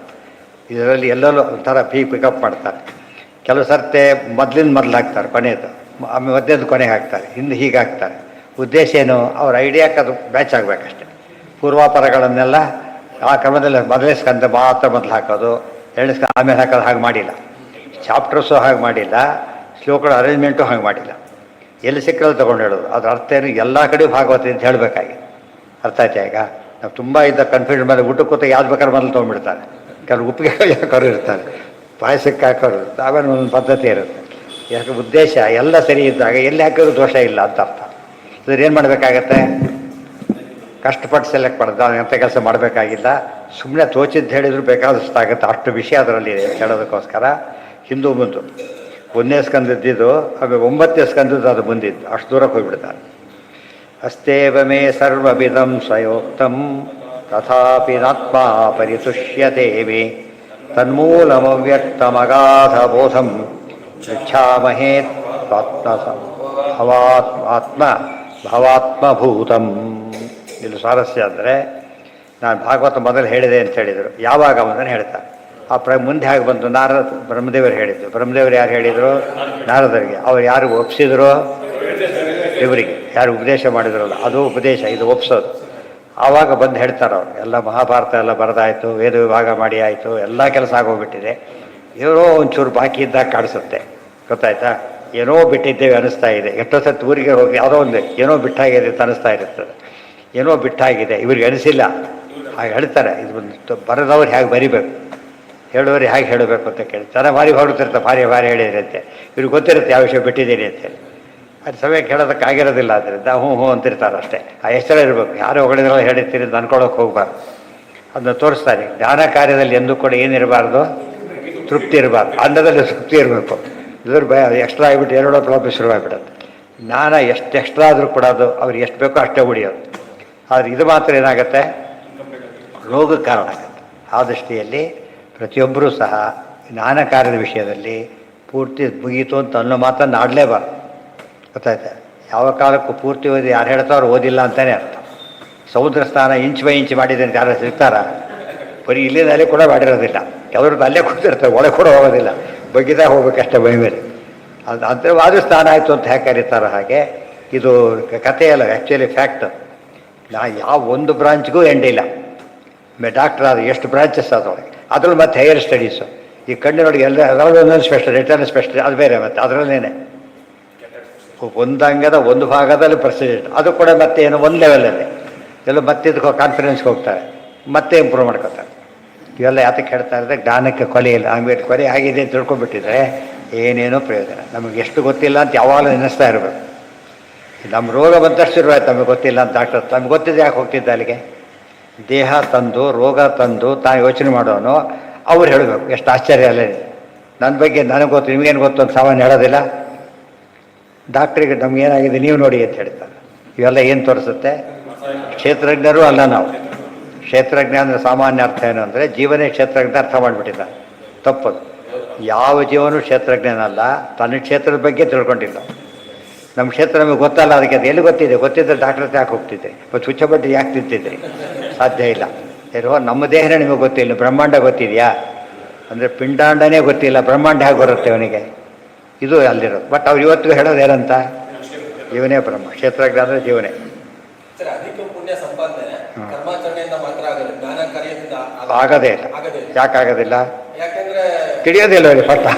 ಇದರಲ್ಲಿ ಎಲ್ಲೆಲ್ಲೋ ಒಂಥರ ಪಿಕಪ್ ಮಾಡ್ತಾರೆ. ಕೆಲವು ಸರ್ತೆ ಮೊದಲು ಹಾಕ್ತಾರೆ, ಕೊನೆಯದು ಆಮೇಲೆ ಮಧ್ಯದ ಕೊನೆಗೆ ಹಾಕ್ತಾರೆ, ಹಿಂದೆ ಹೀಗೆ ಹಾಕ್ತಾರೆ. ಉದ್ದೇಶ ಏನು? ಅವ್ರ ಐಡಿಯಾಕ್ಕೆ ಅದು ಮ್ಯಾಚ್ ಆಗಬೇಕಷ್ಟೆ. ಪೂರ್ವಾಪರಗಳನ್ನೆಲ್ಲ ಆ ಕ್ರಮದಲ್ಲಿ ಮೊದಲನೇ ಸ್ಕಂದ ಮಾತ್ರ ಮೊದಲು ಹಾಕೋದು, ಎರಡನೇ ಸ್ಕಂದ ಆಮೇಲೆ ಹಾಕೋದು ಹಾಗೆ ಮಾಡಿಲ್ಲ. ಚಾಪ್ಟರ್ಸು ಹಾಗೆ ಮಾಡಿಲ್ಲ, ಶ್ಲೋಕಗಳ ಅರೇಂಜ್ಮೆಂಟು ಹಾಗೆ ಮಾಡಿಲ್ಲ. ಎಲ್ಲಿ ಸಿಕ್ಕಲ್ಲಿ ತೊಗೊಂಡು ಹೇಳೋದು. ಅದ್ರ ಅರ್ಥ ಏನು? ಎಲ್ಲ ಕಡೆ ಭಾಗವತ ಅಂತ ಹೇಳಬೇಕಾಗಿ. ಅರ್ಥ ಆಯ್ತಾ? ಈಗ ನಾವು ತುಂಬ ಇದ್ದ ಕನ್ಫ್ಯೂಷನ್ ಮೇಲೆ ಊಟಕ್ಕೆ ಕೂತ ಯಾವ್ದು ಬೇಕಾದ್ರೆ ಮೊದಲು ತೊಗೊಂಡ್ಬಿಡ್ತಾರೆ. ಕೆಲವು ಉಪ್ಪಿಗೆ ಹಾಕೋರು ಇರ್ತಾರೆ, ಪಾಯಸಕ್ಕೆ ಹಾಕೋರು ಇರ್ತಾರೆ, ಆಮೇಲೆ ಒಂದು ಪದ್ಧತಿ ಇರುತ್ತೆ. ಯಾಕೆ ಉದ್ದೇಶ ಎಲ್ಲ ಸರಿ ಇದ್ದಾಗ ಎಲ್ಲಿ ಹಾಕಿದ್ರು ದೋಷ ಇಲ್ಲ ಅಂತ ಅರ್ಥ. ಇದ್ರ ಏನು ಮಾಡಬೇಕಾಗತ್ತೆ? ಕಷ್ಟಪಟ್ಟು ಸೆಲೆಕ್ಟ್ ಮಾಡೋದು, ಅಂಥ ಕೆಲಸ ಮಾಡಬೇಕಾಗಿಲ್ಲ. ಸುಮ್ಮನೆ ತೋಚಿದ್ದು ಹೇಳಿದ್ರು ಬೇಕಾದಷ್ಟಾಗುತ್ತೆ. ಅಷ್ಟು ವಿಷಯ ಅದರಲ್ಲಿ ಹೇಳೋದಕ್ಕೋಸ್ಕರ ಹಿಂದೂ ಮುಂದು 1ನೇ ಸ್ಕಂದದ್ದು, ಆಮೇಲೆ 9ನೇ ಸ್ಕಂದದ್ದು ಅದು ಮುಂದಿದ್ದು. ಅಷ್ಟು ದೂರಕ್ಕೆ ಹೋಗ್ಬಿಡ್ತಾರೆ. ಅಸ್ತೇವ ಮೇ ಸರ್ವವಿಧಂ ಸ್ವಯೋಕ್ತಂ ತಥಾಪಿ ನಾತ್ಮ ಪರಿತುಷ್ಯತೆ ಮೇ ತನ್ಮೂಲಮವ್ಯಕ್ತಮಗಾಧಬೋಧಂ ಪೃಚ್ಛಾಮಹೇತ್ ಆತ್ಮ ಭವಾತ್ಮಭೂತಂ. ಇಲ್ಲಿ ಸ್ವಾರಸ್ಯ ಅಂದರೆ, ನಾನು ಭಾಗವತ ಮೊದಲು ಹೇಳಿದೆ ಅಂತ ಹೇಳಿದರು. ಯಾವಾಗ ಅವನನ್ನು ಹೇಳ್ತಾರೆ. ಆ ಮುಂದೆ ಹಾಗೆ ಬಂತು. ನಾರದ ಬ್ರಹ್ಮದೇವರು ಹೇಳಿದ್ದು. ಬ್ರಹ್ಮದೇವರು ಯಾರು ಹೇಳಿದರು? ನಾರದರಿಗೆ. ಅವ್ರು ಯಾರು ಒಪ್ಪಿಸಿದ್ರು? ಇವರಿಗೆ. ಯಾರು ಉಪದೇಶ ಮಾಡಿದ್ರಲ್ಲ, ಅದು ಉಪದೇಶ, ಇದು ಒಪ್ಸೋದು. ಆವಾಗ ಬಂದು ಹೇಳ್ತಾರೆ ಅವರು. ಎಲ್ಲ ಮಹಾಭಾರತ ಎಲ್ಲ ಬರೆದಾಯಿತು, ವೇದ ವಿಭಾಗ ಮಾಡಿ ಆಯಿತು, ಎಲ್ಲ ಕೆಲಸ ಆಗೋಗ್ಬಿಟ್ಟಿದೆ. ಏನೋ ಒಂಚೂರು ಬಾಕಿ ಇದ್ದಾಗ ಕಾಣಿಸುತ್ತೆ, ಗೊತ್ತಾಯ್ತಾ? ಏನೋ ಬಿಟ್ಟಿದ್ದೇವೆ ಅನ್ನಿಸ್ತಾ ಇದೆ. ಎಷ್ಟೋ ಸತ್ತು ಊರಿಗೆ ಹೋಗಿ ಯಾವುದೋ ಒಂದು ಏನೋ ಬಿಟ್ಟಾಗಿದೆ ಅಂತ ಅನ್ನಿಸ್ತಾ ಇರುತ್ತದೆ. ಏನೋ ಬಿಟ್ಟಾಗಿದೆ, ಇವ್ರಿಗೆ ಅನಿಸಿಲ್ಲ. ಹಾಗೆ ಹೇಳ್ತಾರೆ. ಇದು ಒಂದು ಬರೆದವ್ರು ಹೇಗೆ ಬರಿಬೇಕು, ಹೇಳುವವರು ಹೇಗೆ ಹೇಳಬೇಕು ಅಂತ ಕೇಳಿ ಚೆನ್ನಾಗಿ ಭಾರಿ ಹೊರಡ್ತಿರ್ತಾರೆ. ಭಾರಿ ಹೇಳಿದ್ರಂತೆ, ಇವ್ರಿಗೆ ಗೊತ್ತಿರುತ್ತೆ ಯಾವ ವಿಷಯ ಬಿಟ್ಟಿದ್ದೀನಿ ಅಂತೇಳಿ. ಅದು ಸಮಯಕ್ಕೆ ಹೇಳೋದಕ್ಕಾಗಿರೋದಿಲ್ಲ. ಆದ್ದರಿಂದ ಹ್ಞೂ ಹ್ಞೂ ಅಂತಿರ್ತಾರೆ ಅಷ್ಟೇ. ಆ ಎಚ್ಚರ ಇರಬೇಕು. ಯಾರು ಹೊಗಳಿದ್ರೋ ಹೇಳಿರ್ತೀರಿ ಅಂತ ಅನ್ಕೊಳ್ಳೋಕೆ ಹೋಗ್ಬಾರ್ದು. ಅದನ್ನ ತೋರಿಸ್ತಾರೆ. ಜ್ಞಾನ ಕಾರ್ಯದಲ್ಲಿ ಎಂದೂ ಕೂಡ ಏನಿರಬಾರ್ದು, ತೃಪ್ತಿ ಇರಬಾರ್ದು. ಅನ್ನದಲ್ಲಿ ತೃಪ್ತಿ ಇರಬೇಕು. ಇದ್ರ ಎಕ್ಸ್ಟ್ರಾ ಆಗಿಬಿಟ್ಟು ಎರಡೋ ಪ್ರಾಬ್ಲಮ್ ಶುರುವಾಗಿಬಿಡುತ್ತೆ. ಜ್ಞಾನ ಎಷ್ಟು ಎಕ್ಸ್ಟ್ರಾ ಆದರೂ ಕೂಡ ಅದು ಅವ್ರಿಗೆ ಎಷ್ಟು ಬೇಕೋ ಅಷ್ಟೇ ಉಳಿಯೋದು. ಆದರೆ ಇದು ಮಾತ್ರ ಏನಾಗುತ್ತೆ, ರೋಗಕ್ಕೆ ಕಾರಣ ಆಗುತ್ತೆ. ಆ ದೃಷ್ಟಿಯಲ್ಲಿ ಪ್ರತಿಯೊಬ್ಬರೂ ಸಹ ಜ್ಞಾನ ಕಾರ್ಯದ ವಿಷಯದಲ್ಲಿ ಪೂರ್ತಿ ಮುಗೀತು ಅಂತ ಅನ್ನೋ ಮಾತನ್ನು ಆಡಲೇಬಾರ್ದು. ಗೊತ್ತಾಯ್ತಾ? ಯಾವ ಕಾಲಕ್ಕೂ ಪೂರ್ತಿ ಓದಿ ಯಾರು ಹೇಳ್ತಾರೋ ಓದಿಲ್ಲ ಅಂತಲೇ ಅರ್ಥ. ಸಮುದ್ರ ಸ್ನಾನ ಇಂಚ್ ಬೈ ಇಂಚ್ ಮಾಡಿದೆ ಅಂತ ಯಾರು ಸಿಗ್ತಾರ? ಬರೀ ಇಲ್ಲಿಂದ ಅಲ್ಲೇ ಕೂಡ ಮಾಡಿರೋದಿಲ್ಲ. ಕೆಲವ್ರದ್ದು ಅಲ್ಲೇ ಕೂತಿರ್ತಾರೆ, ಒಳಗೆ ಕೂಡ ಹೋಗೋದಿಲ್ಲ. ಬಗ್ಗಿದಾಗ ಹೋಗ್ಬೇಕಷ್ಟೇ ಮೈ ಮೇಲೆ. ಅದು ಅಂತರವಾದ ಸ್ನಾನ ಆಯಿತು ಅಂತ ಹೇಗೆ ಕರೀತಾರೋ ಹಾಗೆ ಇದು ಕಥೆಯಲ್ಲ, ಆ್ಯಕ್ಚುಲಿ ಫ್ಯಾಕ್ಟ್. ಯಾವ ಒಂದು ಬ್ರಾಂಚ್ಗೂ ಎಂಡಿಲ್ಲ. ಡಾಕ್ಟರ್ ಅದು ಎಷ್ಟು ಬ್ರಾಂಚಸ್ ಅದರೊಳಗೆ. ಅದ್ರಲ್ಲಿ ಮತ್ತೆ ಹೈಯರ್ ಸ್ಟಡೀಸು. ಈ ಕಣ್ಣಿನೊಳಗೆ ಎಲ್ಲ ಅದರಲ್ಲಿ ಒಂದೊಂದು ಸ್ಪೆಷಲ್, ರಿಟರ್ನ್ ಸ್ಪೆಷಲ್, ಅದು ಬೇರೆ. ಮತ್ತೆ ಅದರಲ್ಲೇನೆ ಒಂದು ಅಂಗದ ಒಂದು ಭಾಗದಲ್ಲಿ ಪ್ರೆಸಿಡೆಂಟ್, ಅದು ಕೂಡ ಮತ್ತೆ ಏನು ಒಂದು ಲೆವೆಲಲ್ಲಿ ಎಲ್ಲ ಮತ್ತೆ ಇದಕ್ಕೆ ಕಾನ್ಫಿಡೆನ್ಸ್ಗೆ ಹೋಗ್ತಾರೆ, ಮತ್ತೆ ಇಂಪ್ರೂವ್ ಮಾಡ್ಕೋತಾರೆ. ಇವೆಲ್ಲ ಯಾತಕ್ಕೆ ಹೇಳ್ತಾ ಇದ್ದರೆ ಜ್ಞಾನಕ್ಕೆ ಕೊಲೆ ಇಲ್ಲ. ಆಮೇಲೆ ಕೊಲೆ ಆಗಿದೆ ಅಂತ ತಿಳ್ಕೊಂಡ್ಬಿಟ್ಟಿದ್ರೆ ಏನೇನೋ ಪ್ರಯೋಜನ. ನಮಗೆ ಎಷ್ಟು ಗೊತ್ತಿಲ್ಲ ಅಂತ ಯಾವಾಗಲೂ ನೆನೆಸ್ತಾ ಇರಬೇಕು. ನಮ್ಮ ರೋಗ ಬಂದಷ್ಟು ಶುರುವಾಯ್ತು, ನಮಗೆ ಗೊತ್ತಿಲ್ಲ ಅಂತ ಡಾಕ್ಟರ್. ನಮ್ಗೆ ಗೊತ್ತಿದೆ ಯಾಕೆ ಹೋಗ್ತಿದ್ದ ಅಲ್ಲಿಗೆ? ದೇಹ ತಂದು ರೋಗ ತಂದು ತಾನು ಯೋಚನೆ ಮಾಡೋನು ಅವ್ರು ಹೇಳಬೇಕು. ಎಷ್ಟು ಆಶ್ಚರ್ಯ ಅಲ್ಲೇ. ನನ್ನ ಬಗ್ಗೆ ನನಗೆ ಗೊತ್ತು, ನಿಮಗೇನು ಗೊತ್ತು ಅಂತ ಸಾಮಾನ್ಯ ಹೇಳೋದಿಲ್ಲ. ಡಾಕ್ಟ್ರಿಗೆ ನಮಗೇನಾಗಿದೆ ನೀವು ನೋಡಿ ಅಂತ ಹೇಳ್ತಾರೆ. ಇವೆಲ್ಲ ಏನು ತೋರಿಸುತ್ತೆ? ಕ್ಷೇತ್ರಜ್ಞರು ಅಲ್ಲ ನಾವು. ಕ್ಷೇತ್ರಜ್ಞ ಅಂದರೆ ಸಾಮಾನ್ಯ ಅರ್ಥ ಏನು ಅಂದರೆ ಜೀವನೇ ಕ್ಷೇತ್ರಜ್ಞ ಅರ್ಥ ಮಾಡಿಬಿಟ್ಟಿದ್ದಾರೆ. ತಪ್ಪದು. ಯಾವ ಜೀವನೂ ಕ್ಷೇತ್ರಜ್ಞನಲ್ಲ, ತನ್ನ ಕ್ಷೇತ್ರದ ಬಗ್ಗೆ ತಿಳ್ಕೊಂಡಿಲ್ಲ. ನಮ್ಮ ಕ್ಷೇತ್ರ ನಮಗೆ ಗೊತ್ತಲ್ಲ, ಅದಕ್ಕೆ ಅದು ಎಲ್ಲಿ ಗೊತ್ತಿದೆ? ಗೊತ್ತಿದ್ದರೆ ಡಾಕ್ಟರ್ ಯಾಕೆ ಹೋಗ್ತಿದ್ದೆ? ಮತ್ತು ಹುಚ್ಚಬಡ್ಡಿ ಯಾಕೆ ತಿಂತಿದ್ರಿ? ಸಾಧ್ಯ ಇಲ್ಲ. ಇರೋ ನಮ್ಮ ದೇಹನೇ ನಿಮಗೆ ಗೊತ್ತಿಲ್ಲ. ಬ್ರಹ್ಮಾಂಡ ಗೊತ್ತಿದೆಯಾ ಅಂದರೆ ಪಿಂಡಾಂಡನೇ ಗೊತ್ತಿಲ್ಲ, ಬ್ರಹ್ಮಾಂಡ ಹೇಗೆ ಬರುತ್ತೆ ಅವನಿಗೆ? ಇದು ಅಲ್ಲಿರೋದು. ಬಟ್ ಅವ್ರು ಇವತ್ತಿಗೂ ಹೇಳೋದು ಏನಂತ? ಜೀವನೇ ಬ್ರಹ್ಮ. ಕ್ಷೇತ್ರಜ್ಞ ಅಂದರೆ ಜೀವನೇ. ಆಗೋದೇ ಇಲ್ಲ. ಯಾಕೆ ಆಗೋದಿಲ್ಲ? ತಿಳಿಯೋದಿಲ್ಲ ಅವರಿಗೆ. ಫಸ್ಟ್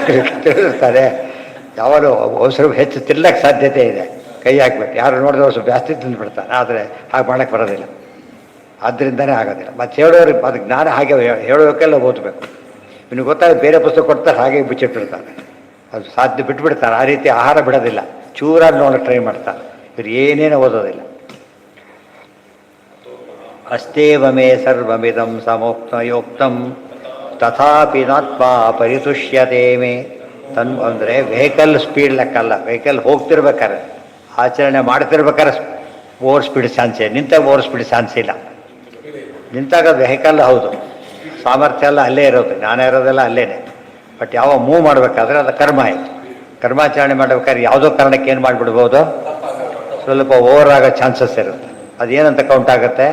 ತಿಳಿದಿರ್ತಾರೆ. ಯಾವಾಗಲೂ ಅವಸರ ಹೆಚ್ಚು ತಿನ್ನಕ್ಕೆ ಸಾಧ್ಯತೆ ಇದೆ. ಕೈ ಹಾಕ್ಬೇಕು. ಯಾರು ನೋಡಿದ್ರೆ ಸ್ವಲ್ಪ ಜಾಸ್ತಿ ತಿಂದುಬಿಡ್ತಾರೆ. ಆದರೆ ಹಾಗೆ ಮಾಡೋಕ್ಕೆ ಬರೋದಿಲ್ಲ. ಆದ್ದರಿಂದನೇ ಆಗೋದಿಲ್ಲ. ಮತ್ತು ಹೇಳೋರಿಗೆ ಅದು ಜ್ಞಾನ ಹಾಗೆ ಹೇಳೋಕ್ಕೆಲ್ಲ ಓದಬೇಕು. ಇನ್ನು ಗೊತ್ತಾಗ ಬೇರೆ ಪುಸ್ತಕ ಕೊಡ್ತಾರೆ, ಹಾಗೆ ಬಿಚ್ಚಿಟ್ಟಿರ್ತಾರೆ. ಅದು ಸಾಧ್ಯ ಬಿಟ್ಬಿಡ್ತಾರೆ. ಆ ರೀತಿ ಆಹಾರ ಬಿಡೋದಿಲ್ಲ. ಚೂರಾಗಿ ನೋಡೋಕ್ಕೆ ಟ್ರೈ ಮಾಡ್ತಾರೆ. ಇವ್ರು ಏನೇನು ಓದೋದಿಲ್ಲ. ಅಸ್ತೇವಮೇ ಸರ್ವಮಿದಂ ಸಮೋಕ್ತಯೋಕ್ತಂ ತಥಾಪಿ ನಾತ್ಮ ಪರಿತುಷ್ಯತೆ ಮೇ. ಅಂದರೆ ವೆಹಿಕಲ್ ಸ್ಪೀಡ್ ಲೆಕ್ಕಲ್ಲ. ವೆಹಿಕಲ್ ಹೋಗ್ತಿರ್ಬೇಕಾರೆ, ಆಚರಣೆ ಮಾಡ್ತಿರ್ಬೇಕಾದ್ರೆ ಓವರ್ ಸ್ಪೀಡ್ ಚಾನ್ಸೇ. ನಿಂತಾಗ ಓವರ್ ಸ್ಪೀಡ್ ಚಾನ್ಸ್ ಇಲ್ಲ. ನಿಂತಾಗ ವೆಹಿಕಲ್ ಹೌದು, ಸಾಮರ್ಥ್ಯ ಎಲ್ಲ ಅಲ್ಲೇ ಇರೋದು, ಜ್ಞಾನ ಇರೋದೆಲ್ಲ ಅಲ್ಲೇ. ಬಟ್ ಯಾವ ಮೂವ್ ಮಾಡಬೇಕಾದ್ರೆ ಅದು ಕರ್ಮ ಆಯಿತು. ಕರ್ಮಾಚರಣೆ ಮಾಡಬೇಕಾದ್ರೆ ಯಾವುದೋ ಕಾರಣಕ್ಕೆ ಏನು ಮಾಡಿಬಿಡ್ಬೋದು, ಸ್ವಲ್ಪ ಓವರ್ ಆಗೋ ಚಾನ್ಸಸ್ ಇರುತ್ತೆ. ಅದೇನಂತ ಕೌಂಟ್ ಆಗುತ್ತೆ?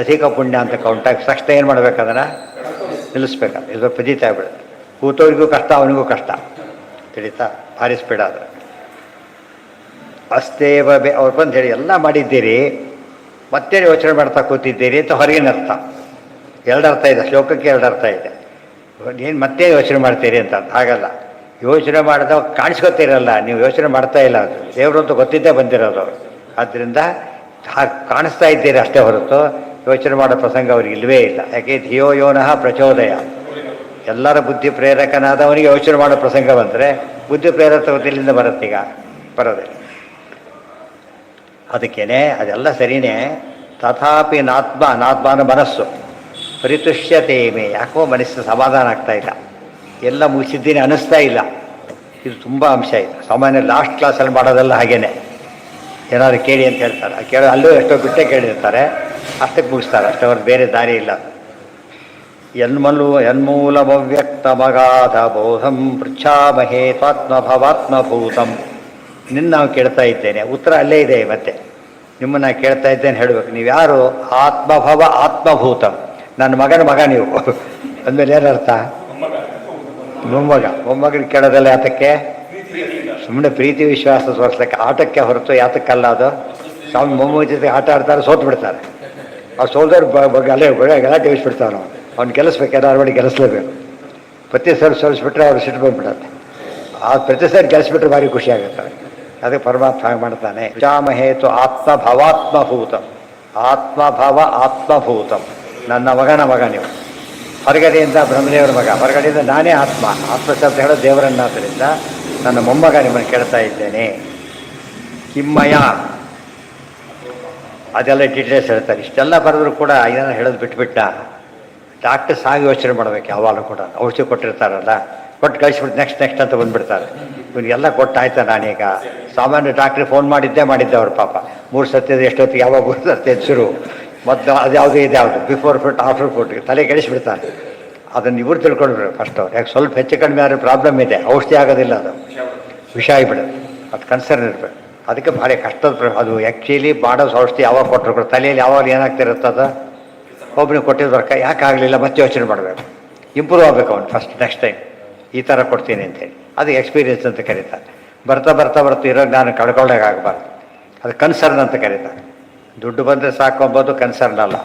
ಅಧಿಕ ಪುಣ್ಯ ಅಂತ ಕೌಂಟ್ ಆಗಿ ತಕ್ಷಣ ಏನು ಮಾಡ್ಬೇಕು? ಅದನ್ನು ನಿಲ್ಲಿಸ್ಬೇಕಾದ್ರೆ ಇದು ಪಜಿತ ಆಗ್ಬಿಡುತ್ತೆ. ಕೂತವ್ರಿಗೂ ಕಷ್ಟ, ಅವನಿಗೂ ಕಷ್ಟ. ತಿಳಿತಾ? ಭಾರಿ ಸ್ಪೀಡ್ ಆದರೆ ಅಸ್ತೇವ ಅವ್ರು ಬಂದು ಹೇಳಿ ಎಲ್ಲ ಮಾಡಿದ್ದೀರಿ, ಮತ್ತೆ ಯೋಚನೆ ಮಾಡ್ತಾ ಕೂತಿದ್ದೀರಿ ಅಂತ ಹೊರಗಿನ ಅರ್ಥ. ಎರಡು ಅರ್ಥ ಇದೆ ಶ್ಲೋಕಕ್ಕೆ, ಎರಡು ಅರ್ಥ ಇದೆ. ಏನು ಮತ್ತೆ ಯೋಚನೆ ಮಾಡ್ತೀರಿ ಅಂತ. ಹಾಗಲ್ಲ. ಯೋಚನೆ ಮಾಡಿದಾಗ ಕಾಣಿಸ್ಕೊತೀರಲ್ಲ, ನೀವು ಯೋಚನೆ ಮಾಡ್ತಾ ಇಲ್ಲ. ಅದು ದೇವರು ಅಂತ ಗೊತ್ತಿದ್ದೇ ಬಂದಿರೋದು. ಆದ್ದರಿಂದ ಹಾಗೆ ಕಾಣಿಸ್ತಾ ಇದ್ದೀರಿ ಅಷ್ಟೇ ಹೊರತು ಯೋಚನೆ ಮಾಡೋ ಪ್ರಸಂಗ ಅವ್ರಿಗೆ ಇಲ್ಲವೇ ಇಲ್ಲ. ಯಾಕೆ? ಧಿಯೋ ಯೋನಃ ಪ್ರಚೋದಯ. ಎಲ್ಲರ ಬುದ್ಧಿ ಪ್ರೇರಕನಾದವನಿಗೆ ಯೋಚನೆ ಮಾಡೋ ಪ್ರಸಂಗ ಬಂದರೆ ಬುದ್ಧಿ ಪ್ರೇರಕದಿಂದ ಬರುತ್ತೀಗ? ಬರೋದಿಲ್ಲ. ಅದಕ್ಕೇನೆ ಅದೆಲ್ಲ ಸರಿಯೇ. ತಥಾಪಿ ನಾತ್ಮ, ನಾತ್ಮನ ಮನಸ್ಸು ಪರಿತುಷ್ಯತೇಮೆ. ಯಾಕೋ ಮನಸ್ಸು ಸಮಾಧಾನ ಆಗ್ತಾ ಇಲ್ಲ. ಎಲ್ಲ ಮುಗಿಸಿದ್ದೀನಿ ಅನ್ನಿಸ್ತಾ ಇಲ್ಲ. ಇದು ತುಂಬ ಅಂಶ ಇದೆ. ಸಾಮಾನ್ಯ ಲಾಸ್ಟ್ ಕ್ಲಾಸಲ್ಲಿ ಮಾಡೋದೆಲ್ಲ ಹಾಗೇನೆ. ಏನಾದ್ರು ಕೇಳಿ ಅಂತ ಹೇಳ್ತಾರೆ. ಕೇಳೋ ಅಲ್ಲೂ ಎಷ್ಟೋ ಬಿಟ್ಟೆ ಕೇಳಿರ್ತಾರೆ, ಅಷ್ಟಕ್ಕೆ ಮುಗಿಸ್ತಾರೆ. ಅಷ್ಟೇ ಅವ್ರದ್ದು ಬೇರೆ ದಾರಿ ಇಲ್ಲ. ಯನ್ಮೂಲಮವ್ಯಕ್ತಮಗಾಧ ಬೋಧಂ ಪೃಚ್ಛಾಮಹೇ ತ್ವಾತ್ಮಭವಾತ್ಮಭೂತಂ. ನಿನ್ನ ನಾವು ಕೇಳ್ತಾ ಇದ್ದೇನೆ, ಉತ್ತರ ಅಲ್ಲೇ ಇದೆ. ಮತ್ತೆ ನಿಮ್ಮನ್ನು ಕೇಳ್ತಾ ಇದ್ದೇನೆ ಹೇಳಬೇಕು. ನೀವು ಯಾರು? ಆತ್ಮಭವ ಆತ್ಮಭೂತಂ. ನನ್ನ ಮಗನ ಮಗ ನೀವು ಅಂದಮೇಲೆ ಏನರ್ಥ? ಮೊಮ್ಮಗನ ಕೇಳೋದಲ್ಲ. ಯಾತಕ್ಕೆ? ಸುಮ್ಮನೆ ಪ್ರೀತಿ ವಿಶ್ವಾಸ ತೋರಿಸ್ಲಿಕ್ಕೆ, ಆಟಕ್ಕೆ ಹೊರತು ಯಾತಕ್ಕಲ್ಲ. ಅದು ಸ್ವಾಮಿ ಮೊಮ್ಮಗ ಜೊತೆ ಆಟ ಆಡ್ತಾರೆ, ಸೋತು ಬಿಡ್ತಾರೆ. ಆ ಸೋಲ್ದವ್ರು ಬಗ್ಗೆ ಅಲ್ಲೇ ಗಲಾಟೆ ಇಳಿಸ್ಬಿಡ್ತಾವೆ. ನಾವು ಅವ್ನು ಗೆಲ್ಲಿಸ್ಬೇಕು, ಯಾರು ಬಡಿ ಗೆಲ್ಲಿಸ್ಲೇಬೇಕು. ಪ್ರತಿ ಸರಿ ಸೋಲಿಸ್ಬಿಟ್ರೆ ಅವ್ರು ಸಿಟ್ಟು ಬಂದ್ಬಿಡತ್ತೆ. ಆ ಪ್ರತಿ ಸರಿ ಗೆಲ್ಲಿಸ್ಬಿಟ್ರೆ ಭಾರಿ ಖುಷಿ ಆಗುತ್ತೆ. ಅದಕ್ಕೆ ಪರಮಾತ್ಮ ಹಾಗೆ ಮಾಡ್ತಾನೆ. ಚಾಮಹೇತು ಆತ್ಮಭವಾತ್ಮಭೂತಂ. ಆತ್ಮಭವ ಆತ್ಮಭೂತಂ. ನನ್ನ ಮಗನ ಮಗ ನೀವು. ಹೊರಗಡೆಯಿಂದ ಬ್ರಹ್ಮದೇವರ ಮಗ, ಹೊರಗಡೆಯಿಂದ ನಾನೇ ಆತ್ಮ. ಆತ್ಮಶಬ್ದ ಹೇಳೋ ದೇವರನ್ನಾದ್ದರಿಂದ ನನ್ನ ಮೊಮ್ಮಗ ನಿಮ್ಮನ್ನು ಕೇಳ್ತಾ ಇದ್ದೇನೆ. ಕಿಮ್ಮಯ ಅದೆಲ್ಲ ಡೀಟೇಲ್ಸ್ ಹೇಳ್ತಾರೆ. ಇಷ್ಟೆಲ್ಲ ಬರೆದ್ರು ಕೂಡ ಇದನ್ನು ಹೇಳೋದು ಬಿಟ್ಬಿಟ್ಟ. ಡಾಕ್ಟರ್ ಸಾಗಿ ಯೋಚನೆ ಮಾಡ್ಬೇಕು ಯಾವಾಗಲೂ ಕೂಡ. ಔಷಧಿ ಕೊಟ್ಟಿರ್ತಾರಲ್ಲ, ಕೊಟ್ಟು ಕಳಿಸ್ಬಿಟ್ಟು ನೆಕ್ಸ್ಟ್ ಅಂತ ಬಂದುಬಿಡ್ತಾರೆ. ಇವನಿಗೆಲ್ಲ ಕೊಟ್ಟಾಯ್ತಾ ನಾನೀಗ ಸಾಮಾನ್ಯ ಡಾಕ್ಟ್ರಿಗೆ ಫೋನ್ ಮಾಡಿದ್ದೆ ಅವ್ರು ಪಾಪ 3 ಸತ್ಯದ ಎಷ್ಟೊತ್ತಿಗೆ ಯಾವಾಗ 3 ಸತ್ಯ ಶುರು ಮತ್ತು ಅದು ಯಾವುದು ಇದ್ಯಾವುದು ಬಿಫೋರ್ ಫುಟ್ ಆಫ್ಟರ್ ಫುಟ್ಗೆ ತಲೆ ಕೆಡಿಸ್ಬಿಡ್ತಾರೆ. ಅದನ್ನು ಇವ್ರು ತಿಳ್ಕೊಂಡ್ರು ಫಸ್ಟ್ ಅವ್ರು. ಯಾಕೆ ಸ್ವಲ್ಪ ಹೆಚ್ಚು ಕಡಿಮೆ ಆದ್ರೆ ಪ್ರಾಬ್ಲಮ್ ಇದೆ, ಔಷಧಿ ಆಗೋದಿಲ್ಲ, ಅದು ವಿಷ ಆಗಿಬಿಡುತ್ತೆ. ಅದು ಕನ್ಸರ್ನ್ ಇರಬೇಕು. ಅದಕ್ಕೆ ಭಾರಿ ಕಷ್ಟದ ಅದು ಆ್ಯಕ್ಚುಲಿ ಮಾಡೋ ಔಷಧಿ ಯಾವಾಗ ಕೊಟ್ಟರು ತಲೆಯಲ್ಲಿ ಯಾವಾಗ ಏನಾಗ್ತಿರುತ್ತೆ ಅದು ಒಬ್ಬನಿಗೆ ಕೊಟ್ಟಿದ್ದವರ್ಕ ಯಾಕೆ ಆಗಲಿಲ್ಲ ಮತ್ತೆ ಯೋಚನೆ ಮಾಡಬೇಕು, ಇಂಪ್ರೂವ್ ಆಗಬೇಕು ಅವನು ಫಸ್ಟ್ ನೆಕ್ಸ್ಟ್ ಟೈಮ್ ಈ ಥರ ಕೊಡ್ತೀನಿ ಅಂತೇಳಿ. ಅದು ಎಕ್ಸ್ಪೀರಿಯನ್ಸ್ ಅಂತ ಕರೀತಾರೆ. ಬರ್ತಾ ಇರೋ ಜ್ಞಾನ ಕಳ್ಕೊಳ್ಳೋಕೆ ಆಗಬಾರ್ದು. ಅದು ಕನ್ಸರ್ನ್ ಅಂತ ಕರೀತಾರೆ. ದುಡ್ಡು ಬಂದರೆ ಸಾಕು ಅಂಬೋದು ಕನ್ಸರ್ನ್ ಅಲ್ಲ,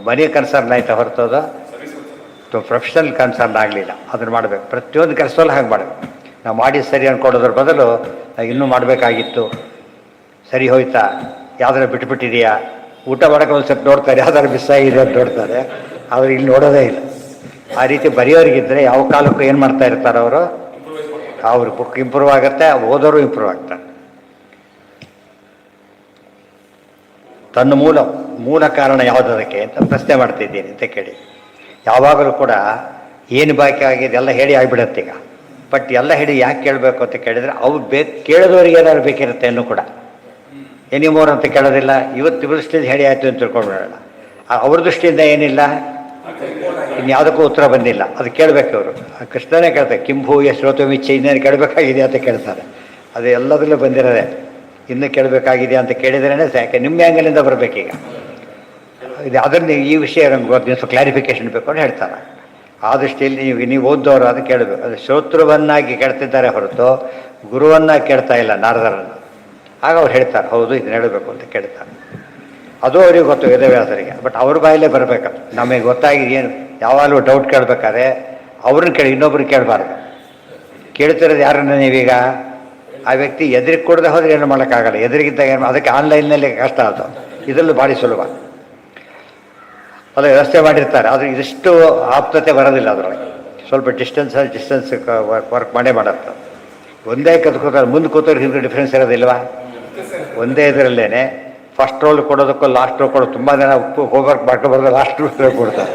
ಮನಿ ಕನ್ಸರ್ನ್ ಆಯ್ತಾ ಹೊರತೋದು ಪ್ರೊಫೆಷನಲ್ ಕನ್ಸರ್ನ್ ಆಗಲಿಲ್ಲ. ಅದನ್ನು ಮಾಡಬೇಕು. ಪ್ರತಿಯೊಂದು ಕೆಲಸದಲ್ಲೂ ಹಾಗೆ ಮಾಡಬೇಕು. ನಾವು ಮಾಡಿ ಸರಿ ಅಂದ್ಕೊಡೋದ್ರ ಬದಲು ಇನ್ನೂ ಮಾಡಬೇಕಾಗಿತ್ತು, ಸರಿ ಹೋಯ್ತಾ, ಯಾವ್ದಾರ ಬಿಟ್ಬಿಟ್ಟಿದೆಯಾ, ಊಟ ಮಾಡೋಕೆ ಒಂದು ಸ್ವಲ್ಪ ನೋಡ್ತಾರೆ, ಯಾವ್ದಾರು ಮಿಸ್ ಆಗಿದೆ ಅಂತ ನೋಡ್ತಾರೆ. ಆದರೆ ಇಲ್ಲಿ ನೋಡೋದೇ ಇಲ್ಲ. ಆ ರೀತಿ ಬರೆಯೋರಿಗಿದ್ದರೆ ಯಾವ ಕಾಲಕ್ಕೂ ಏನು ಮಾಡ್ತಾ ಇರ್ತಾರೆ ಅವರು, ಅವ್ರ ಬುಕ್ ಇಂಪ್ರೂವ್ ಆಗುತ್ತೆ, ಓದೋರು ಇಂಪ್ರೂವ್ ಆಗ್ತಾರೆ. ತನ್ನ ಮೂಲ ಕಾರಣ ಯಾವುದಕ್ಕೆ ಅಂತ ಪ್ರಶ್ನೆ ಮಾಡ್ತಿದ್ದೀನಿ ಅಂತ ಕೇಳಿ. ಯಾವಾಗಲೂ ಕೂಡ ಏನು ಬಾಕಿ ಆಗಿದೆ ಎಲ್ಲ ಹೇಳಿ ಆಗಿಬಿಡತ್ತೆ ಈಗ. ಬಟ್ ಎಲ್ಲ ಹೇಳಿ ಯಾಕೆ ಕೇಳಬೇಕು ಅಂತ ಕೇಳಿದರೆ ಅವ್ರು ಕೇಳಿದವ್ರಿಗೆ ಏನಾದ್ರು ಬೇಕಿರುತ್ತೆ ಅನ್ನೂ ಕೂಡ. ಎನಿಮೋರ್ ಅಂತ ಕೇಳೋದಿಲ್ಲ. ಇವ್ರ ದೃಷ್ಟಿಯಿಂದ ಹೇಳಿ ಆಯಿತು ಅಂತ ತಿಳ್ಕೊಂಡ್ಬಿಡೋಣ. ಅವ್ರ ದೃಷ್ಟಿಯಿಂದ ಏನಿಲ್ಲ, ಇನ್ಯಾವುದಕ್ಕೂ ಉತ್ತರ ಬಂದಿಲ್ಲ. ಅದು ಕೇಳಬೇಕು ಅವರು. ಕೃಷ್ಣನೇ ಕೇಳ್ತಾರೆ, ಕಿಂಭೂಯ ಶ್ರೋತಮಿಚ್ಛೆ ಇನ್ನೇನು ಕೇಳಬೇಕಾಗಿದೆ ಅಂತ ಕೇಳ್ತಾರೆ. ಅದು ಎಲ್ಲದರಲ್ಲೂ ಬಂದಿರೋದೆ. ಇನ್ನೂ ಕೇಳಬೇಕಾಗಿದೆ ಅಂತ ಕೇಳಿದ್ರೇ ಯಾಕೆ ನಿಮ್ಮ ಆ್ಯಂಗಲಿಂದ ಬರಬೇಕೀಗ. ಇದು ಅದನ್ನು ಈ ವಿಷಯ ನಮ್ಗೆ ಕ್ಲಾರಿಫಿಕೇಶನ್ ಬೇಕು ಅಂತ ಹೇಳ್ತಾರೆ. ಆ ದೃಷ್ಟಿಯಲ್ಲಿ ನೀವು ಓದ್ದವರು ಅದು ಕೇಳಬೇಕು. ಅದು ಶ್ರೋತೃವನ್ನಾಗಿ ಕೇಳ್ತಿದ್ದಾರೆ ಹೊರತು ಗುರುವನ್ನಾಗಿ ಕೇಳ್ತಾ ಇಲ್ಲ ನಾರದರನ್ನು. ಆಗ ಅವ್ರು ಹೇಳ್ತಾರೆ, ಹೌದು ಇದನ್ನ ಹೇಳಬೇಕು ಅಂತ ಕೇಳ್ತಾರೆ. ಅದು ಅವ್ರಿಗೆ ಗೊತ್ತು ವೇದವ್ಯಾಸರಿಗೆ. ಬಟ್ ಅವ್ರ ಬಾಯಲ್ಲೇ ಬರಬೇಕು. ನಮಗೆ ಗೊತ್ತಾಗಿ ಏನು ಯಾವಾಗಲೂ ಡೌಟ್ ಕೇಳಬೇಕಾದ್ರೆ ಅವ್ರನ್ನ ಕೇಳಿ, ಇನ್ನೊಬ್ರಿಗೆ ಕೇಳಬಾರ್ದು. ಕೇಳ್ತಿರೋದು ಯಾರನ್ನ ನೀವೀಗ, ಆ ವ್ಯಕ್ತಿ ಎದುರಿಗೆ ಕೊಡದೆ ಹೋದ್ರೆ ಏನು ಮಾಡೋಕ್ಕಾಗಲ್ಲ. ಎದುರಿಗಿದ್ದಾಗ ಏನು, ಅದಕ್ಕೆ ಆನ್ಲೈನ್ನಲ್ಲಿ ಕಷ್ಟ ಅದು. ಇದರಲ್ಲೂ ಭಾರಿ ಸುಲಭ. ಅಲ್ಲ ವ್ಯವಸ್ಥೆ ಮಾಡಿರ್ತಾರೆ, ಆದರೆ ಇದಿಷ್ಟು ಆಪ್ತತೆ ಬರೋದಿಲ್ಲ ಅದರೊಳಗೆ. ಸ್ವಲ್ಪ ಡಿಸ್ಟೆನ್ಸ್ ವರ್ಕ್ ಮಾಡೇ ಮಾಡುತ್ತೆ. ಒಂದೇ ಕೂತಾರೆ, ಮುಂದೆ ಕೂತವ್ರಿಗೆ ಹಿಂದೆ ಡಿಫ್ರೆನ್ಸ್ ಇರೋದಿಲ್ವಾ? ಒಂದೇ ಇದರಲ್ಲೇ ಫಸ್ಟ್ ರೋಲ್ ಕೊಡೋದಕ್ಕೂ ಲಾಸ್ಟ್ ರೋಲ್ ಕೊಡೋದು. ತುಂಬ ಜನ ಹೋಮ್ವರ್ಕ್ ಮಾಡ್ಕೊಬಾರ್ದು, ಲಾಸ್ಟ್ ರೋಲ್ ಕೊಡ್ತಾರೆ.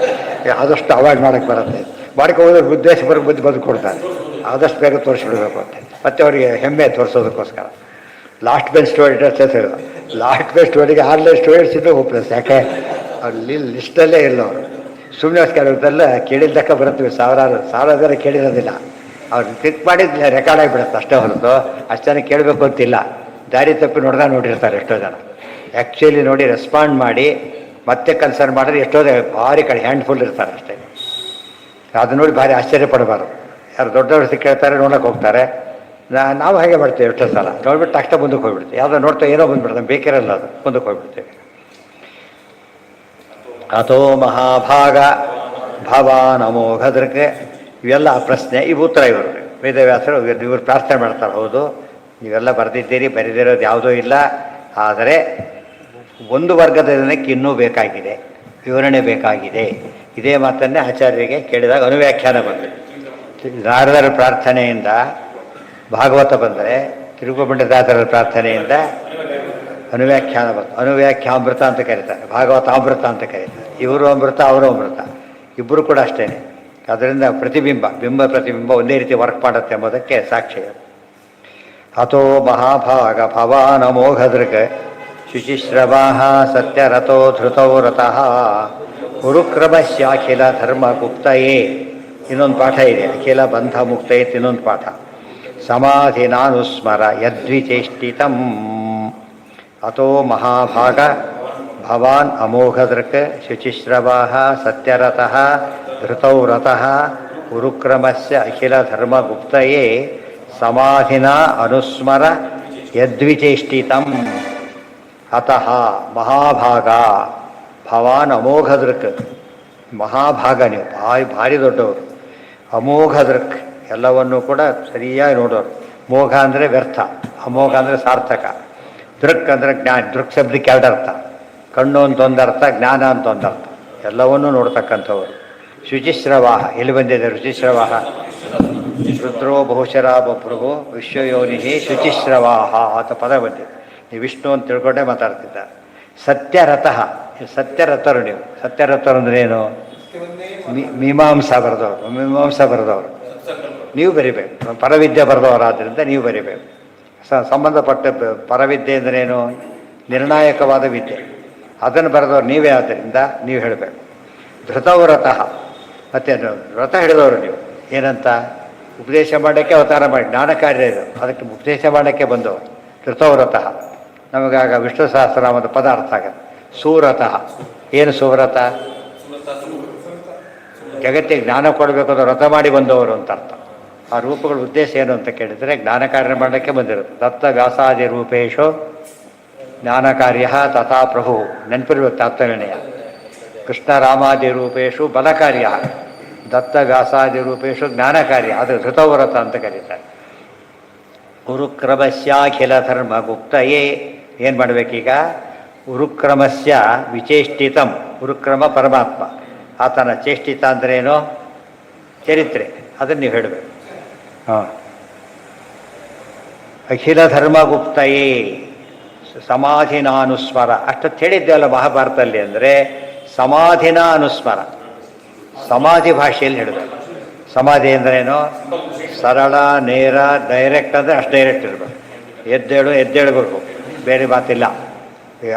ಆದಷ್ಟು ಅವಾಯ್ಡ್ ಮಾಡೋಕ್ಕೆ ಬರುತ್ತೆ. ಮಾಡ್ಕೊಬೋದ್ರೆ ಉದ್ದೇಶ ಬುದ್ಧಿ ಕೊಡ್ತಾರೆ. ಆದಷ್ಟು ಬೇಗ ತೋರಿಸ್ಬಿಡ್ಬೇಕು ಅಂತ. ಮತ್ತು ಅವರಿಗೆ ಹೆಮ್ಮೆ ತೋರಿಸೋದಕ್ಕೋಸ್ಕರ ಲಾಸ್ಟ್ ಬೆಂಚ್ ಸ್ಟೂಡೆಂಟ್ಸ್ ಅಂತ ಹೇಳಿದ್ರು. ಲಾಸ್ಟ್ ಬೆಂಚ್ ಸ್ಟೂಡೆಂಟ್ಗೆ ಆನ್ಲೈನ್ ಸ್ಟೂಡೆಂಟ್ಸ್ ಇದ್ದು ಹೋಪ್ಲೆಸ್. ಯಾಕೆ ಅಲ್ಲಿ ಲಿಸ್ಟಲ್ಲೇ ಇಲ್ಲ ಅವರು. ಸುಮ್ಮನೆ ಕೆಲವರೆಲ್ಲ ಕೇಳಿದ್ದಕ್ಕ ಬರುತ್ತೆ. ಸಾವಿರ ಜನ ಕೇಳಿರೋದಿಲ್ಲ. ಅವ್ರು ಕ್ಲಿಕ್ ಮಾಡಿದ್ದು ರೆಕಾರ್ಡ್ ಆಗಿಬಿಡುತ್ತೆ ಅಷ್ಟೇ ಹೊರತು ಅಷ್ಟು ಜನ ಕೇಳಬೇಕು ಅಂತಿಲ್ಲ. ದಾರಿ ತಪ್ಪಿ ನೋಡಿರ್ತಾರೆ ಎಷ್ಟೋ ಜನ. ಆ್ಯಕ್ಚುಲಿ ನೋಡಿ ರೆಸ್ಪಾಂಡ್ ಮಾಡಿ ಮತ್ತೆ ಕನ್ಸರ್ನ್ ಮಾಡಿದ್ರೆ ಎಷ್ಟೋ ಭಾರಿ ಕಡೆ ಹ್ಯಾಂಡ್ಫುಲ್ ಇರ್ತಾರೆ ಅಷ್ಟೇ. ಅದು ನೋಡಿ ಭಾರಿ ಆಶ್ಚರ್ಯ ಪಡಬಾರ್ದು. ಯಾರು ದೊಡ್ಡವ್ರು ಕೇಳ್ತಾರೆ, ನೋಡೋಕೆ ಹೋಗ್ತಾರೆ. ನಾವು ಹಾಗೆ ಮಾಡ್ತೇವೆ ಎಷ್ಟೋ ಸಲ. ನೋಡ್ಬಿಟ್ಟು ತಕ್ಷಣ ಮುಂದಕ್ಕೆ ಹೋಗ್ಬಿಡ್ತೀವಿ. ಯಾವುದೋ ನೋಡ್ತಾ ಏನೋ ಬಂದುಬಿಡ್ತಾರೆ, ಬೇಕಿರಲ್ಲ, ಅದು ಮುಂದಕ್ಕೆ ಹೋಗ್ಬಿಡ್ತೇವೆ. ಅಥೋ ಮಹಾಭಾಗ ಭವಾನ್ ಅಮೋಘದೃಕ್. ಇವೆಲ್ಲ ಪ್ರಶ್ನೆ, ಇವು ಉತ್ತರ. ಇವರು ವೇದವ್ಯಾಸರು ಇವರು ಪ್ರಾರ್ಥನೆ ಮಾಡ್ತಾರೆ. ಹೌದು, ನೀವೆಲ್ಲ ಬರೆದಿದ್ದೀರಿ, ಬರೆದಿರೋದು ಯಾವುದೂ ಇಲ್ಲ. ಆದರೆ ಒಂದು ವರ್ಗದ ಜನಕ್ಕೆ ಇನ್ನೂ ಬೇಕಾಗಿದೆ, ವಿವರಣೆ ಬೇಕಾಗಿದೆ. ಇದೇ ಮಾತನ್ನೇ ಆಚಾರ್ಯರಿಗೆ ಕೇಳಿದಾಗ ಅನುವ್ಯಾಖ್ಯಾನ ಬಂತು. ನಾರದರ ಪ್ರಾರ್ಥನೆಯಿಂದ ಭಾಗವತ ಬಂದರೆ, ತಿರುಗುಬಂಡದಾಸರ ಪ್ರಾರ್ಥನೆಯಿಂದ ಅನುವ್ಯಾಖ್ಯಾನ ಬಂತು. ಅನುವ್ಯಾಖ್ಯಾಮೃತ ಅಂತ ಕರೀತಾರೆ, ಭಾಗವತಾಮೃತ ಅಂತ ಕರೀತಾರೆ. ಇವರು ಅಮೃತ, ಅವರು ಅಮೃತ, ಇಬ್ಬರು ಕೂಡ ಅಷ್ಟೇ. ಅದರಿಂದ ಬಿಂಬ ಪ್ರತಿಬಿಂಬ ಒಂದೇ ರೀತಿ ವರ್ಕ್ ಮಾಡುತ್ತೆ ಎಂಬುದಕ್ಕೆ ಸಾಕ್ಷಿ. ಅಥೋ ಮಹಾಭಾಗ ಭವಾನ್ ಅಮೋಘದೃಕ್ ಶುಚಿಶ್ರವಾಹ ಸತ್ಯರಥೋ ಧೃತೋ ರಥಃ ಉರುಕ್ರಮಶ್ಯಾಖಿಲ ಧರ್ಮ ಗುಪ್ತಯೇ. ಇನ್ನೊಂದು ಪಾಠ ಇದೆ, ಅಖಿಲ ಬಂಧ ಮುಕ್ತಯೇ. ಇನ್ನೊಂದು ಪಾಠ, ಸಮಾಧಿನಾನುಸ್ಮರ ಯದ್ವಿಚೇಷ್ಟಿತಂ. ಅಥೋ ಮಹಾಭಾಗ ಭವಾನ್ ಅಮೋಘದೃಕ್ ಶುಚಿಶ್ರವಾಹ ಸತ್ಯರಥಃ ಧೃತೌ ರಥಃ ಉರುಕ್ರಮಸ್ಯ ಅಖಿಲ ಧರ್ಮ ಗುಪ್ತಯೇ ಸಮಾಧಿನ ಅನುಸ್ಮರ ಯದ್ವಿಚೇಷ್ಟಿತಂ. ಅತಃ ಮಹಾಭಾಗ ಭವಾನ್ ಅಮೋಘದೃಕ್. ಮಹಾಭಾಗ, ನೀವು ಭಾರಿ ದೊಡ್ಡವರು. ಅಮೋಘದೃಕ್, ಎಲ್ಲವನ್ನೂ ಕೂಡ ಸರಿಯಾಗಿ ನೋಡೋರು. ಮೋಘ ಅಂದರೆ ವ್ಯರ್ಥ, ಅಮೋಘ ಅಂದರೆ ಸಾರ್ಥಕ. ದೃಕ್ ಅಂದರೆ ಜ್ಞಾನ. ದೃಕ್ ಶಬ್ದಕ್ಕೆ ಎರಡು ಅರ್ಥ, ಕಣ್ಣು ಅಂತ ಒಂದು ಅರ್ಥ, ಜ್ಞಾನ ಅಂತ ಒಂದು ಅರ್ಥ. ಎಲ್ಲವನ್ನೂ ನೋಡ್ತಕ್ಕಂಥವರು. ಶುಚಿಶ್ರವಾಹ ಎಲ್ಲಿ ಬಂದಿದೆ? ರುಚಿಶ್ರವಾಹ ರುದ್ರೋ ಬಹುಶರ ಬಭ್ರುವು ವಿಶ್ವಯೋನಿ ಶುಚಿಶ್ರವಾಹ ಅಂತ ಪದ ಬಂದಿದೆ. ನೀವು ವಿಷ್ಣು ಅಂತ ತಿಳ್ಕೊಂಡೇ ಮಾತಾಡ್ತಿದ್ದಾರೆ. ಸತ್ಯರಥಃ, ಸತ್ಯರಥರು ನೀವು. ಸತ್ಯರಥರು ಅಂದ್ರೆ ಏನು? ಮೀಮಾಂಸಾ ಬರೆದವರು ನೀವು ಬರಿಬೇಕು. ಪರವಿದ್ಯೆ ಬರೆದವರಾದ್ದರಿಂದ ನೀವು ಬರಿಬೇಕು. ಸಂಬಂಧಪಟ್ಟ ಪರವಿದ್ಯೆ ಅಂದ್ರೇನು? ನಿರ್ಣಾಯಕವಾದ ವಿದ್ಯೆ. ಅದನ್ನು ಬರೆದವರು ನೀವೇ, ಆದ್ದರಿಂದ ನೀವು ಹೇಳಬೇಕು. ಧೃತವ್ರತಃ, ಮತ್ತೆ ವ್ರತ ಹಿಡಿದವರು ನೀವು. ಏನಂತ? ಉಪದೇಶ ಮಾಡೋಕ್ಕೆ ಅವತಾರ ಮಾಡಿ, ಜ್ಞಾನ ಕಾರ್ಯ ಇದು, ಅದಕ್ಕೆ ಉಪದೇಶ ಮಾಡೋಕ್ಕೆ ಬಂದವರು. ಧೃತವ್ರತಃ. ನಮಗಾಗ ವಿಷ್ಣು ಸಹಸ್ರನಾಮದ ಪದ ಅರ್ಥ ಆಗುತ್ತೆ. ಸುವ್ರತಃ. ಏನು ಸುವ್ರತ? ಜಗತ್ತಿಗೆ ಜ್ಞಾನ ಕೊಡಬೇಕು ಅಂತ ವ್ರತ ಮಾಡಿ ಬಂದವರು ಅಂತ ಅರ್ಥ. ಆ ರೂಪಗಳ ಉದ್ದೇಶ ಏನು ಅಂತ ಕೇಳಿದರೆ ಜ್ಞಾನ ಕಾರ್ಯ ಮಾಡೋಕ್ಕೆ ಬಂದಿರುತ್ತೆ. ದತ್ತ ವ್ಯಾಸಾದಿ ರೂಪೇಶು ಜ್ಞಾನ ಕಾರ್ಯ ತಥಾ ಪ್ರಭು. ನೆನಪಿರ್ಬೇಕು ತಾತ್ಪರ್ಯಣೆಯ. ಕೃಷ್ಣ ರಾಮಾದಿ ರೂಪೇಶು ಬಲ ಕಾರ್ಯ, ದತ್ತ ವ್ಯಾಸಾದಿ ರೂಪೇಶು ಜ್ಞಾನ ಕಾರ್ಯ. ಅದು ಧೃತವ್ರತ ಅಂತ ಕರೀತಾರೆ. ಉರುಕ್ರಮಸ್ಯಾಖಿಲ ಧರ್ಮ ಗುಪ್ತಯೇ. ಏನು ಮಾಡಬೇಕೀಗ? ಉರುಕ್ರಮಸ್ಯ ವಿಚೇಷ್ಟಿತಂ. ಉರುಕ್ರಮ ಪರಮಾತ್ಮ, ಆತನ ಚೇಷ್ಟಿತ ಅಂದ್ರೇನು? ಚರಿತ್ರೆ. ಅದನ್ನು ನೀವು ಹೇಳಬೇಕು. ಹಾಂ. ಅಖಿಲ ಧರ್ಮಗುಪ್ತಯೇ ಸಮಾಧಿನ ಅನುಸ್ಮರ. ಅಷ್ಟೊತ್ತು ಹೇಳಿದ್ದೆವಲ್ಲ ಮಹಾಭಾರತದಲ್ಲಿ. ಅಂದರೆ ಸಮಾಧಿನ ಅನುಸ್ಮರ, ಸಮಾಧಿ ಭಾಷೆಯಲ್ಲಿ ಹೇಳಬೇಕು. ಸಮಾಧಿ ಅಂದ್ರೇನು? ಸರಳ, ನೇರ, ಡೈರೆಕ್ಟ್. ಅಂದರೆ ಅಷ್ಟು ಡೈರೆಕ್ಟ್ ಇರಬೇಕು. ಎದ್ದೇಳಬೇಕು, ಬೇರೆ ಮಾತಿಲ್ಲ.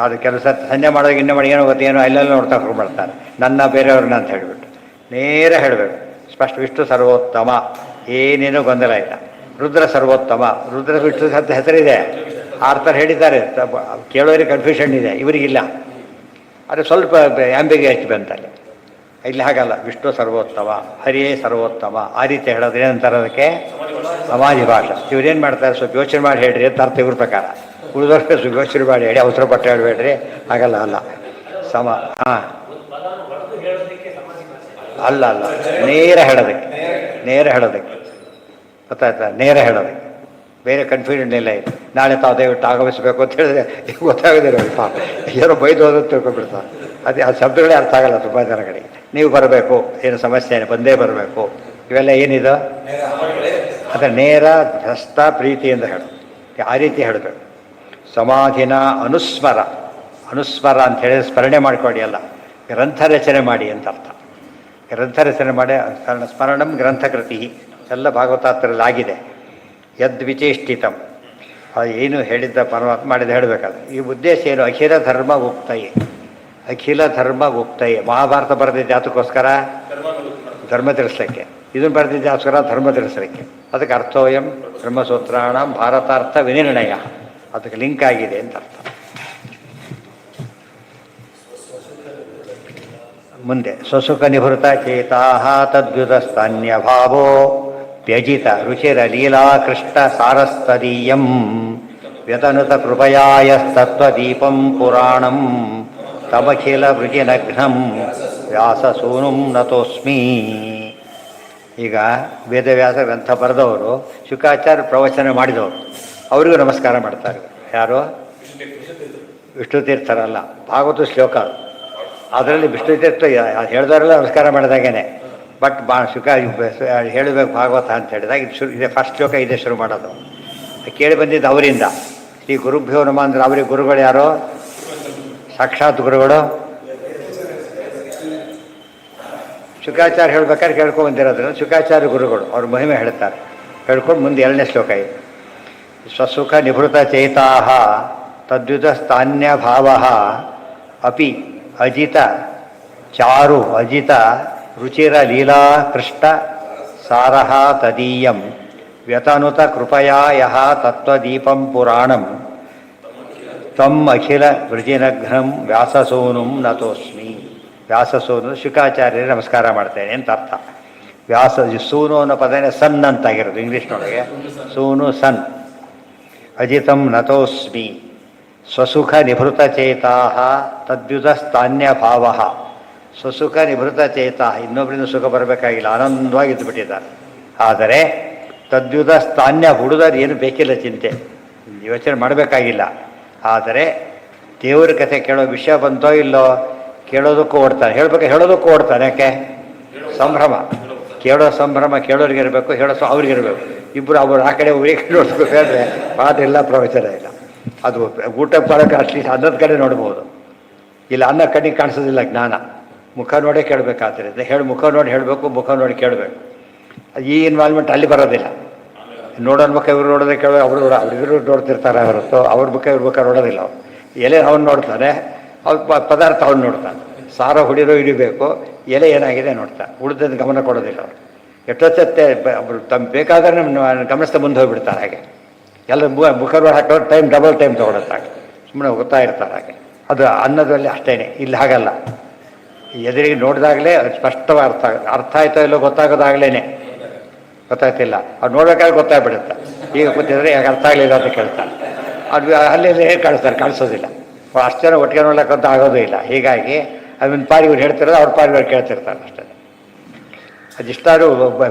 ಅದು ಕೆಲಸ ಸಂಜೆ ಮಾಡೋದು ಇನ್ನೂ ಮಾಡಿ ಏನೋ ಗೊತ್ತೇನೋ ಅಲ್ಲೆಲ್ಲ ನೋಡ್ತಾ ಮಾಡ್ತಾರೆ, ನನ್ನ ಬೇರೆಯವ್ರನ್ನ ಅಂತ ಹೇಳಿಬಿಟ್ಟು ನೇರ ಹೇಳಬೇಕು. ಸ್ಪಷ್ಟ. ವಿಷ್ಣು ಸರ್ವೋತ್ತಮ, ಏನೇನೂ ಗೊಂದಲ ಇಲ್ಲ. ರುದ್ರ ಸರ್ವೋತ್ತಮ, ರುದ್ರ ವಿಷ್ಣು ಅಂತ ಹೆಸರಿದೆ, ಆರ್ತರ ಹೇಳಿದ್ದಾರೆ. ಕೇಳೋರಿಗೆ ಕನ್ಫ್ಯೂಷನ್ ಇದೆ, ಇವರಿಗಿಲ್ಲ. ಅದು ಸ್ವಲ್ಪ ಆಂಬಿಗ್ಯೂಟಿ ಬಂತಲ್ಲಿ. ಇಲ್ಲಿ ಹಾಗಲ್ಲ. ವಿಷ್ಣು ಸರ್ವೋತ್ತಮ, ಹರಿಯೇ ಸರ್ವೋತ್ತಮ, ಆ ರೀತಿ ಹೇಳೋದು. ಏನಂತಾರೆ ಅದಕ್ಕೆ? ಸಮಾಧಿ ಭಾಷೆ. ಇವ್ರೇನು ಮಾಡ್ತಾರೆ? ಸ್ವಲ್ಪ ಯೋಚನೆ ಮಾಡಿ ಹೇಳ್ರಿ ಅಂತ ಅರ್ಥ ಇವ್ರ ಪ್ರಕಾರ. ಉಳಿದವ್ರಿಗೆ ಸ್ವಲ್ಪ ಯೋಚನೆ ಮಾಡಿ ಹೇಳಿ, ಅವಸರ ಪಟ್ಟು ಹೇಳಬೇಡ್ರಿ. ಹಾಗಲ್ಲ. ಅಲ್ಲ ಹಾಂ ಅಲ್ಲ ನೇರ ಹೇಳೋದಕ್ಕೆ ಗೊತ್ತಾಯ್ತಾ? ನೇರ ಹೇಳೋದಕ್ಕೆ. ಬೇರೆ ಕನ್ಫ್ಯೂಷನ್ ಇಲ್ಲ. ಇದು ನಾಳೆ ತಾವು ದಯವಿಟ್ಟು ಆಗಮಿಸಬೇಕು ಅಂತ ಹೇಳಿದ್ರೆ ಗೊತ್ತಾಗೋದಿಲ್ಲ. ಏನೋ ಬೈದು ಹೋದನ್ನು ತಿಳ್ಕೊಂಡ್ಬಿಡ್ತಾರೆ. ಅದೇ ಆ ಶಬ್ದಗಳೇ ಅರ್ಥ ಆಗಲ್ಲ ತುಂಬ ಜನಗಳಿಗೆ. ನೀವು ಬರಬೇಕು, ಏನು ಸಮಸ್ಯೆ ಬಂದೇ ಬರಬೇಕು. ಇವೆಲ್ಲ ಏನಿದು? ಅದರ ನೇರ ಭ್ರಷ್ಟ ಪ್ರೀತಿಯಿಂದ ಹೇಳು. ಆ ರೀತಿ ಹೇಳಬೇಕು. ಸಮಾಧಿನ ಅನುಸ್ಮರ. ಅನುಸ್ಮರ ಅಂತ ಹೇಳಿದ್ರೆ ಸ್ಮರಣೆ ಮಾಡಿಕೊಡಿ ಅಲ್ಲ, ಗ್ರಂಥ ರಚನೆ ಮಾಡಿ ಅಂತ ಅರ್ಥ. ಗ್ರಂಥ ರಚನೆ ಮಾಡಿ. ಸ್ಮರಣಂ ಗ್ರಂಥಕೃತಿ ಎಲ್ಲ ಭಾಗವತಾತ್ರದಲ್ಲಿ ಆಗಿದೆ. ಯದ್ವಿಚೇಷ್ಟಿತಂ, ಏನು ಹೇಳಿದ್ದ ಪರಮಾತ್ಮ ಮಾಡಿದ ಹೇಳಬೇಕಾದ್ರೆ. ಈ ಉದ್ದೇಶ ಏನು? ಅಖಿಲ ಧರ್ಮ ಗುಪ್ತಯೇ. ಅಖಿಲ ಧರ್ಮ ಗುಪ್ತಯೇ. ಮಹಾಭಾರತ ಬರೆದಿದ್ದ ಯಾತಕ್ಕೋಸ್ಕರ? ಧರ್ಮ ತಿಳಿಸ್ಲಿಕ್ಕೆ. ಇದನ್ನು ಬರೆದಿದ್ದೋಸ್ಕರ ಧರ್ಮ ತಿಳಿಸ್ಲಿಕ್ಕೆ. ಅದಕ್ಕೆ ಅರ್ಥೋಯಂ ಬ್ರಹ್ಮಸೂತ್ರಾಣ ಭಾರತಾರ್ಥ ವಿನಿರ್ಣಯ. ಅದಕ್ಕೆ ಲಿಂಕ್ ಆಗಿದೆ ಅಂತ ಅರ್ಥ. ಮುಂದೆ ಸ್ವಸುಖ ನಿಭೃತ ಚೇತಾ ತದ್ಯುತಸ್ತಾನ್ಯ ಭಾವೋ ವ್ಯಜಿತ ರುಚಿರ ಲೀಲಾ ಕೃಷ್ಣ ಸಾರಸ್ತದೀಯಂ ವ್ಯತನುತ ಕೃಪಯಾಯಸ್ತತ್ವದೀಪಂ ಪುರಾಣಂ ತಮಖಿಲ ವೃಜಿನಘ್ನಂ ವ್ಯಾಸಸೂನುಂ ನತೋಸ್ಮಿ. ಈಗ ವೇದವ್ಯಾಸ ಗ್ರಂಥ ಬರೆದವರು, ಶುಕಾಚಾರ್ಯ ಪ್ರವಚನ ಮಾಡಿದವರು, ಅವರಿಗೂ ನಮಸ್ಕಾರ ಮಾಡ್ತಾರೆ. ಯಾರು? ವಿಷ್ಣು ತೀರ್ಥರಲ್ಲ, ಭಾಗವತ ಶ್ಲೋಕ. ಅದರಲ್ಲಿ ವಿಷ್ಣು ತೀರ್ಥ ಹೇಳಿದವರೆಲ್ಲ ನಮಸ್ಕಾರ ಮಾಡಿದಾಗೇನೆ. ಬಟ್ ಹೇಳಬೇಕು ಭಾಗವತ ಅಂತ ಹೇಳಿದಾಗ ಇದೆ ಫಸ್ಟ್ ಶ್ಲೋಕ ಇದೆ ಶುರು ಮಾಡೋದು. ಕೇಳಿ ಬಂದಿದ್ದು ಅವರಿಂದ. ಶ್ರೀ ಗುರುಭ್ಯೋ ನಮಃ ಅಂದ್ರೆ ಅವರಿಗೆ ಗುರುಗಳು ಯಾರು? ಸಾಕ್ಷಾತ್ ಗುರುಗಳು ಶುಕಾಚಾರ್ಯ ಹೇಳ್ಬೇಕಾದ್ರೆ ಕೇಳ್ಕೊಂಡು ಬಂದಿರೋದ್ರಿಂದ ಶುಕಾಚಾರ್ಯ ಗುರುಗಳು ಅವ್ರ ಮಹಿಮೆ ಹೇಳ್ತಾರೆ. ಹೇಳ್ಕೊಂಡು ಮುಂದೆ 2ನೇ ಶ್ಲೋಕ ಇದೆ. ಸ್ವಸುಖ ನಿಭೃತ ಚೇತಾ ತದ್ಯುತ ಸ್ಥಾನ್ಯ ಭಾವ ಅಪಿ ಅಜಿತ ಚಾರು ಅಜಿತ ರುಚಿರ ಲೀಲಾ ಕೃಷ್ಣ ಸಾರಹ ತದೀಯಂ ವ್ಯತನುತ ಕೃಪಯಾ ಯಹ ತತ್ವದೀಪಂ ಪುರಾಣಂ ತಮ್ ಅಖಿಲ ವೃಜಿನಘ್ನಂ ವ್ಯಾಸಸೂನುಂ ನತೋಸ್ಮಿ. ವ್ಯಾಸಸೂನು ಶುಕಾಚಾರ್ಯರಿಗೆ ನಮಸ್ಕಾರ ಮಾಡ್ತೇನೆ ಅಂತ ಅರ್ಥ. ಸೂನು ಅನ್ನೋ ಪದನೇ ಸನ್ ಅಂತಾಗಿರೋದು ಇಂಗ್ಲೀಷ್ನೊಳಗೆ. ಸೂನು ಸನ್. ಅಜಿತಂ ನತೋಸ್ಮಿ. ಸ್ವಸುಖ ನಿಭೃತ ಚೇತಾ ತದ್ಯುತ ಸ್ಥಾನ್ಯ ಭಾವ. ಸ್ವಸುಖ ನಿಭೃತ ಚೇತ, ಇನ್ನೊಬ್ಬರಿಂದ ಸುಖ ಬರಬೇಕಾಗಿಲ್ಲ, ಆನಂದವಾಗಿ ಇದ್ದುಬಿಟ್ಟಿದ್ದಾರೆ. ಆದರೆ ತದ್ಯುತ ಸ್ಥಾನ್ಯ ಹುಡುಗರು ಏನು ಬೇಕಿಲ್ಲ, ಚಿಂತೆ ಯೋಚನೆ ಮಾಡಬೇಕಾಗಿಲ್ಲ. ಆದರೆ ದೇವರ ಕಥೆ ಕೇಳೋ ವಿಷಯ ಬಂತೋ ಇಲ್ಲೋ ಕೇಳೋದಕ್ಕೂ ಓಡ್ತಾನೆ, ಹೇಳೋದಕ್ಕೂ ಓಡ್ತಾನೆ. ಯಾಕೆ? ಸಂಭ್ರಮ. ಕೇಳೋ ಸಂಭ್ರಮ ಕೇಳೋರಿಗಿರಬೇಕು, ಹೇಳೋ ಅವ್ರಿಗಿರಬೇಕು. ಇಬ್ಬರು ಅವರು ಆ ಕಡೆ ಊರಿಗೆ ನೋಡ್ಬೇಕು ಹೇಳಿದ್ರೆ ಮಾತೆಲ್ಲ ಪ್ರವಚನ ಇಲ್ಲ. ಅದು ಊಟಕ್ಕೆ ಬರೋಕ್ಕೆ ಅಟ್ಲೀಸ್ಟ್ ಅನ್ನದ ಕಡೆ ನೋಡ್ಬೋದು. ಇಲ್ಲ ಅನ್ನ ಕಣ್ಣಿಗೆ ಕಾಣಿಸೋದಿಲ್ಲ ಜ್ಞಾನ. ಮುಖ ನೋಡೇ ಕೇಳಬೇಕಾದ್ರಿಂದ ಮುಖ ನೋಡಿ ಹೇಳಬೇಕು, ಮುಖ ನೋಡಿ ಕೇಳಬೇಕು. ಈ ಇನ್ವಾಲ್ವ್ಮೆಂಟ್ ಅಲ್ಲಿ ಬರೋದಿಲ್ಲ. ನೋಡೋನ್ ಮುಖ ಇವ್ರು ನೋಡೋದೇ ಕೇಳೋ ಅವ್ರಿದ್ರು ನೋಡ್ತಿರ್ತಾರೆ ಹೊರತು ಅವ್ರ ಮುಖ ಇವ್ರ ಮುಖ ನೋಡೋದಿಲ್ಲ. ಅವ್ರು ಎಲೆ ಅವ್ನು ನೋಡ್ತಾನೆ, ಅವ್ರ ಪದಾರ್ಥ ಅವ್ನು ನೋಡ್ತಾನೆ. ಸಾರ ಹುಡಿರೋ ಹಿಡಿಬೇಕು, ಎಲೆ ಏನಾಗಿದೆ ನೋಡ್ತಾನೆ, ಉಳಿದದ್ದು ಗಮನ ಕೊಡೋದಿಲ್ಲ ಅವರು. ಎಷ್ಟೊತ್ತೆ ಅವರು ತಮ್ಮ ಬೇಕಾದ್ರೆ ನಮ್ಮ ಗಮನಿಸ್ತಾ ಮುಂದೆ ಹೋಗಿಬಿಡ್ತಾರೆ. ಹಾಗೆ ಎಲ್ಲ ಮುಖ ನೋಡಿ ಹಾಕೋರು ಡಬಲ್ ಟೈಮ್ ತೊಗೊಳುತ್ತಾಗೆ, ಸುಮ್ಮನೆ ಹೋಗ್ತಾ ಇರ್ತಾರೆ. ಹಾಗೆ ಅದು ಅನ್ನದಲ್ಲಿ ಅಷ್ಟೇ. ಇಲ್ಲಿ ಹಾಗಲ್ಲ, ಎದುರಿಗೆ ನೋಡಿದಾಗಲೇ ಸ್ಪಷ್ಟವಾಗಿ ಅರ್ಥ ಆಯ್ತೋ ಇಲ್ಲೋ ಗೊತ್ತಾಗೋದಾಗಲೇ ಗೊತ್ತಾಯ್ತಿಲ್ಲ. ಅವ್ರು ನೋಡ್ಬೇಕಾದ್ರೆ ಗೊತ್ತಾಗ್ಬಿಡುತ್ತೆ. ಈಗ ಕೂತಿದ್ರೆ ಯಾಕೆ ಅರ್ಥ ಆಗಲಿಲ್ಲ ಅಂತ ಕೇಳ್ತಾರೆ. ಅದು ಅಲ್ಲಿ ಕಾಣಿಸೋದಿಲ್ಲ. ಅಷ್ಟು ಜನ ಒಟ್ಟಿಗೆ ನೋಡ್ಲಿಕ್ಕಂತ ಆಗೋದು ಇಲ್ಲ. ಹೀಗಾಗಿ ಅದನ್ನ ಪಾರಿ ಇವ್ರು ಹೇಳ್ತಿರೋದು ಅವ್ರ ಪಾರಿ ಅವ್ರು ಕೇಳ್ತಿರ್ತಾರೆ ಅಷ್ಟೇ. ಅದಿಷ್ಟಾದ್ರೂ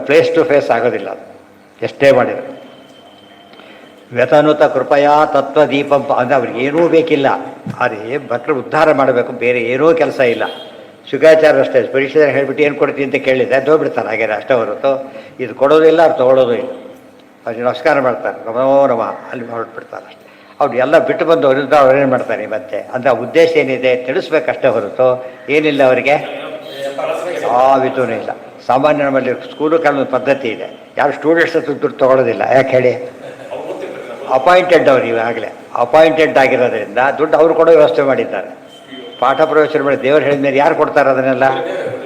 ಫೇಸ್ ಟು ಫೇಸ್ ಆಗೋದಿಲ್ಲ ಅದು ಎಷ್ಟೇ ಮಾಡಿದ್ರು. ವ್ಯತನುತ ಕೃಪಯಾ ತತ್ವದೀಪಂ ಅಂದರೆ ಅವ್ರಿಗೆ ಏನೂ ಬೇಕಿಲ್ಲ. ಆದರೆ ಭಕ್ತರು ಉದ್ಧಾರ ಮಾಡಬೇಕು, ಬೇರೆ ಏನೂ ಕೆಲಸ ಇಲ್ಲ. ಶುಕಾಚಾರ್ಯ ಅಷ್ಟೇ ಪರೀಕ್ಷೆ ಹೇಳ್ಬಿಟ್ಟು ಏನು ಕೊಡ್ತೀನಿ ಅಂತ ಕೇಳಿದ್ದೆ ದೋಗ್ಬಿಡ್ತಾರೆ. ಹಾಗೆ ಅಷ್ಟೇ ಹೊರತು ಇದು ಕೊಡೋದಿಲ್ಲ, ಅವ್ರು ತೊಗೊಳೋದು ಇಲ್ಲ. ಅವ್ರಿಗೆ ನಮಸ್ಕಾರ ಮಾಡ್ತಾರೆ, ನಮೋ ನಮ ಅಲ್ಲಿ ಹೊರಟ್ಬಿಡ್ತಾರೆ ಅಷ್ಟೇ. ಅವ್ರು ಎಲ್ಲ ಬಿಟ್ಟು ಬಂದು ಅವರಿಂದ ಅವ್ರೇನು ಮಾಡ್ತಾರೆ ಮತ್ತೆ ಅಂದರೆ ಆ ಉದ್ದೇಶ ಏನಿದೆ ತಿಳಿಸ್ಬೇಕಷ್ಟೇ ಹೊರತು ಏನಿಲ್ಲ ಅವರಿಗೆ ಯಾವಿದೂ ಇಲ್ಲ. ಸಾಮಾನ್ಯ ನಮ್ಮಲ್ಲಿ ಸ್ಕೂಲು ಕಾಲದ ಪದ್ಧತಿ ಇದೆ, ಯಾರು ಸ್ಟೂಡೆಂಟ್ಸ್ ದುಡ್ಡು ತೊಗೊಳೋದಿಲ್ಲ. ಯಾಕೆ ಹೇಳಿ? ಅಪಾಯಿಂಟೆಡ್ ಅವ್ರು ಈಗಾಗಲೇ ಅಪಾಯಿಂಟೆಡ್ ಆಗಿರೋದ್ರಿಂದ ದುಡ್ಡು ಅವ್ರು ಕೊಡೋ ವ್ಯವಸ್ಥೆ ಮಾಡಿದ್ದಾರೆ. ಪಾಠ ಪ್ರವಚನ ಮಾಡಿ ದೇವ್ರು ಹೇಳಿದ ಮೇಲೆ ಯಾರು ಕೊಡ್ತಾರೆ? ಅದನ್ನೆಲ್ಲ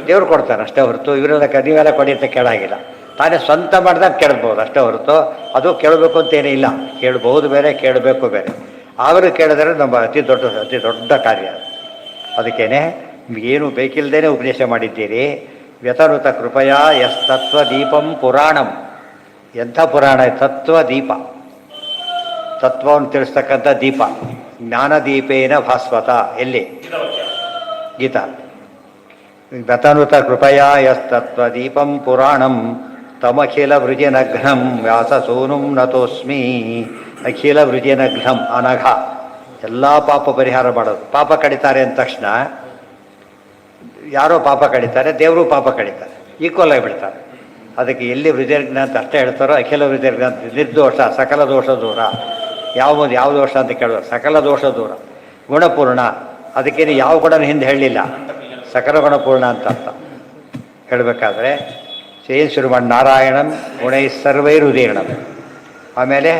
ದೇವ್ರು ಕೊಡ್ತಾರೆ ಅಷ್ಟೇ ಹೊರತು ಇವರೆಲ್ಲ ನೀವೆಲ್ಲ ಕೊಡಿ ಅಂತ ಕೇಳಾಗಿಲ್ಲ. ತಾನೇ ಸ್ವಂತ ಮಾಡಿದಾಗ ಕೇಳ್ಬೋದು ಅಷ್ಟೇ ಹೊರತು ಅದು ಕೇಳಬೇಕು ಅಂತೇನೇ ಇಲ್ಲ. ಕೇಳಬಹುದು ಬೇರೆ, ಕೇಳಬೇಕು ಬೇರೆ. ಆದರೂ ಕೇಳಿದ್ರೆ ನಮ್ಮ ಅತಿ ದೊಡ್ಡ ಕಾರ್ಯ. ಅದಕ್ಕೇನೆ ಏನು ಬೇಕಿಲ್ಲದೇನೆ ಉಪದೇಶ ಮಾಡಿದ್ದೀರಿ. ವ್ಯತನುತ ಕೃಪಯಾ ಎಸ್ ತತ್ವದೀಪಂ ಪುರಾಣಂ. ಎಂಥ ಪುರಾಣ? ತತ್ವದೀಪ, ತತ್ವವನ್ನು ತಿಳಿಸ್ತಕ್ಕಂಥ ದೀಪ. ಜ್ಞಾನದೀಪೇನ ಭಾಸ್ವತ. ಎಲ್ಲಿ? ಗೀತಾ. ವ್ಯತನುತ ಕೃಪಯಾ ಯಸ್ ತತ್ವದೀಪಂ ಪುರಾಣಂ ತಮಖಿಲ ವೃಜಿನಘ್ನಂ ವ್ಯಾಸಸೂನುಂ ನತೋಸ್ಮಿ. ಅಖಿಲ ವೃಜಿನಘ್ನಂ ಅನಘ, ಎಲ್ಲ ಪಾಪ ಪರಿಹಾರ ಮಾಡೋದು. ಪಾಪ ಕಡಿತಾರೆ ಅಂದ ತಕ್ಷಣ ಯಾರೋ ಪಾಪ ಕಡಿತಾರೆ, ದೇವರು ಪಾಪ ಕಡಿತಾರೆ, ಈಕ್ವಲ್ ಆಗಿಬಿಡ್ತಾರೆ. ಅದಕ್ಕೆ ಎಲ್ಲಿ ವೃಜಿರ್ಘ್ನ ಅಂತ ಅಷ್ಟೇ ಹೇಳ್ತಾರೋ, ಅಖಿಲ ವೃಜಿರ್ಘ್ನ ಅಂತ ನಿರ್ದೋಷ ಸಕಲ ದೋಷ ದೂರ. ಯಾವ ದೋಷ ಅಂತ ಕೇಳೋದು? ಸಕಲ ದೋಷ ದೂರ. ಗುಣಪೂರ್ಣ, ಅದಕ್ಕೇನು ಯಾವ ಗುಣನ ಹಿಂದೆ ಹೇಳಲಿಲ್ಲ, ಸಕಲ ಗುಣಪೂರ್ಣ ಅಂತ ಅರ್ಥ. ಹೇಳಬೇಕಾದ್ರೆ ಏನು ಶುರು ಮಾಡಿ? ನಾರಾಯಣಂ ಗುಣೈ ಸರ್ವೈರುದೀರ್ಣಂ. ಆಮೇಲೆ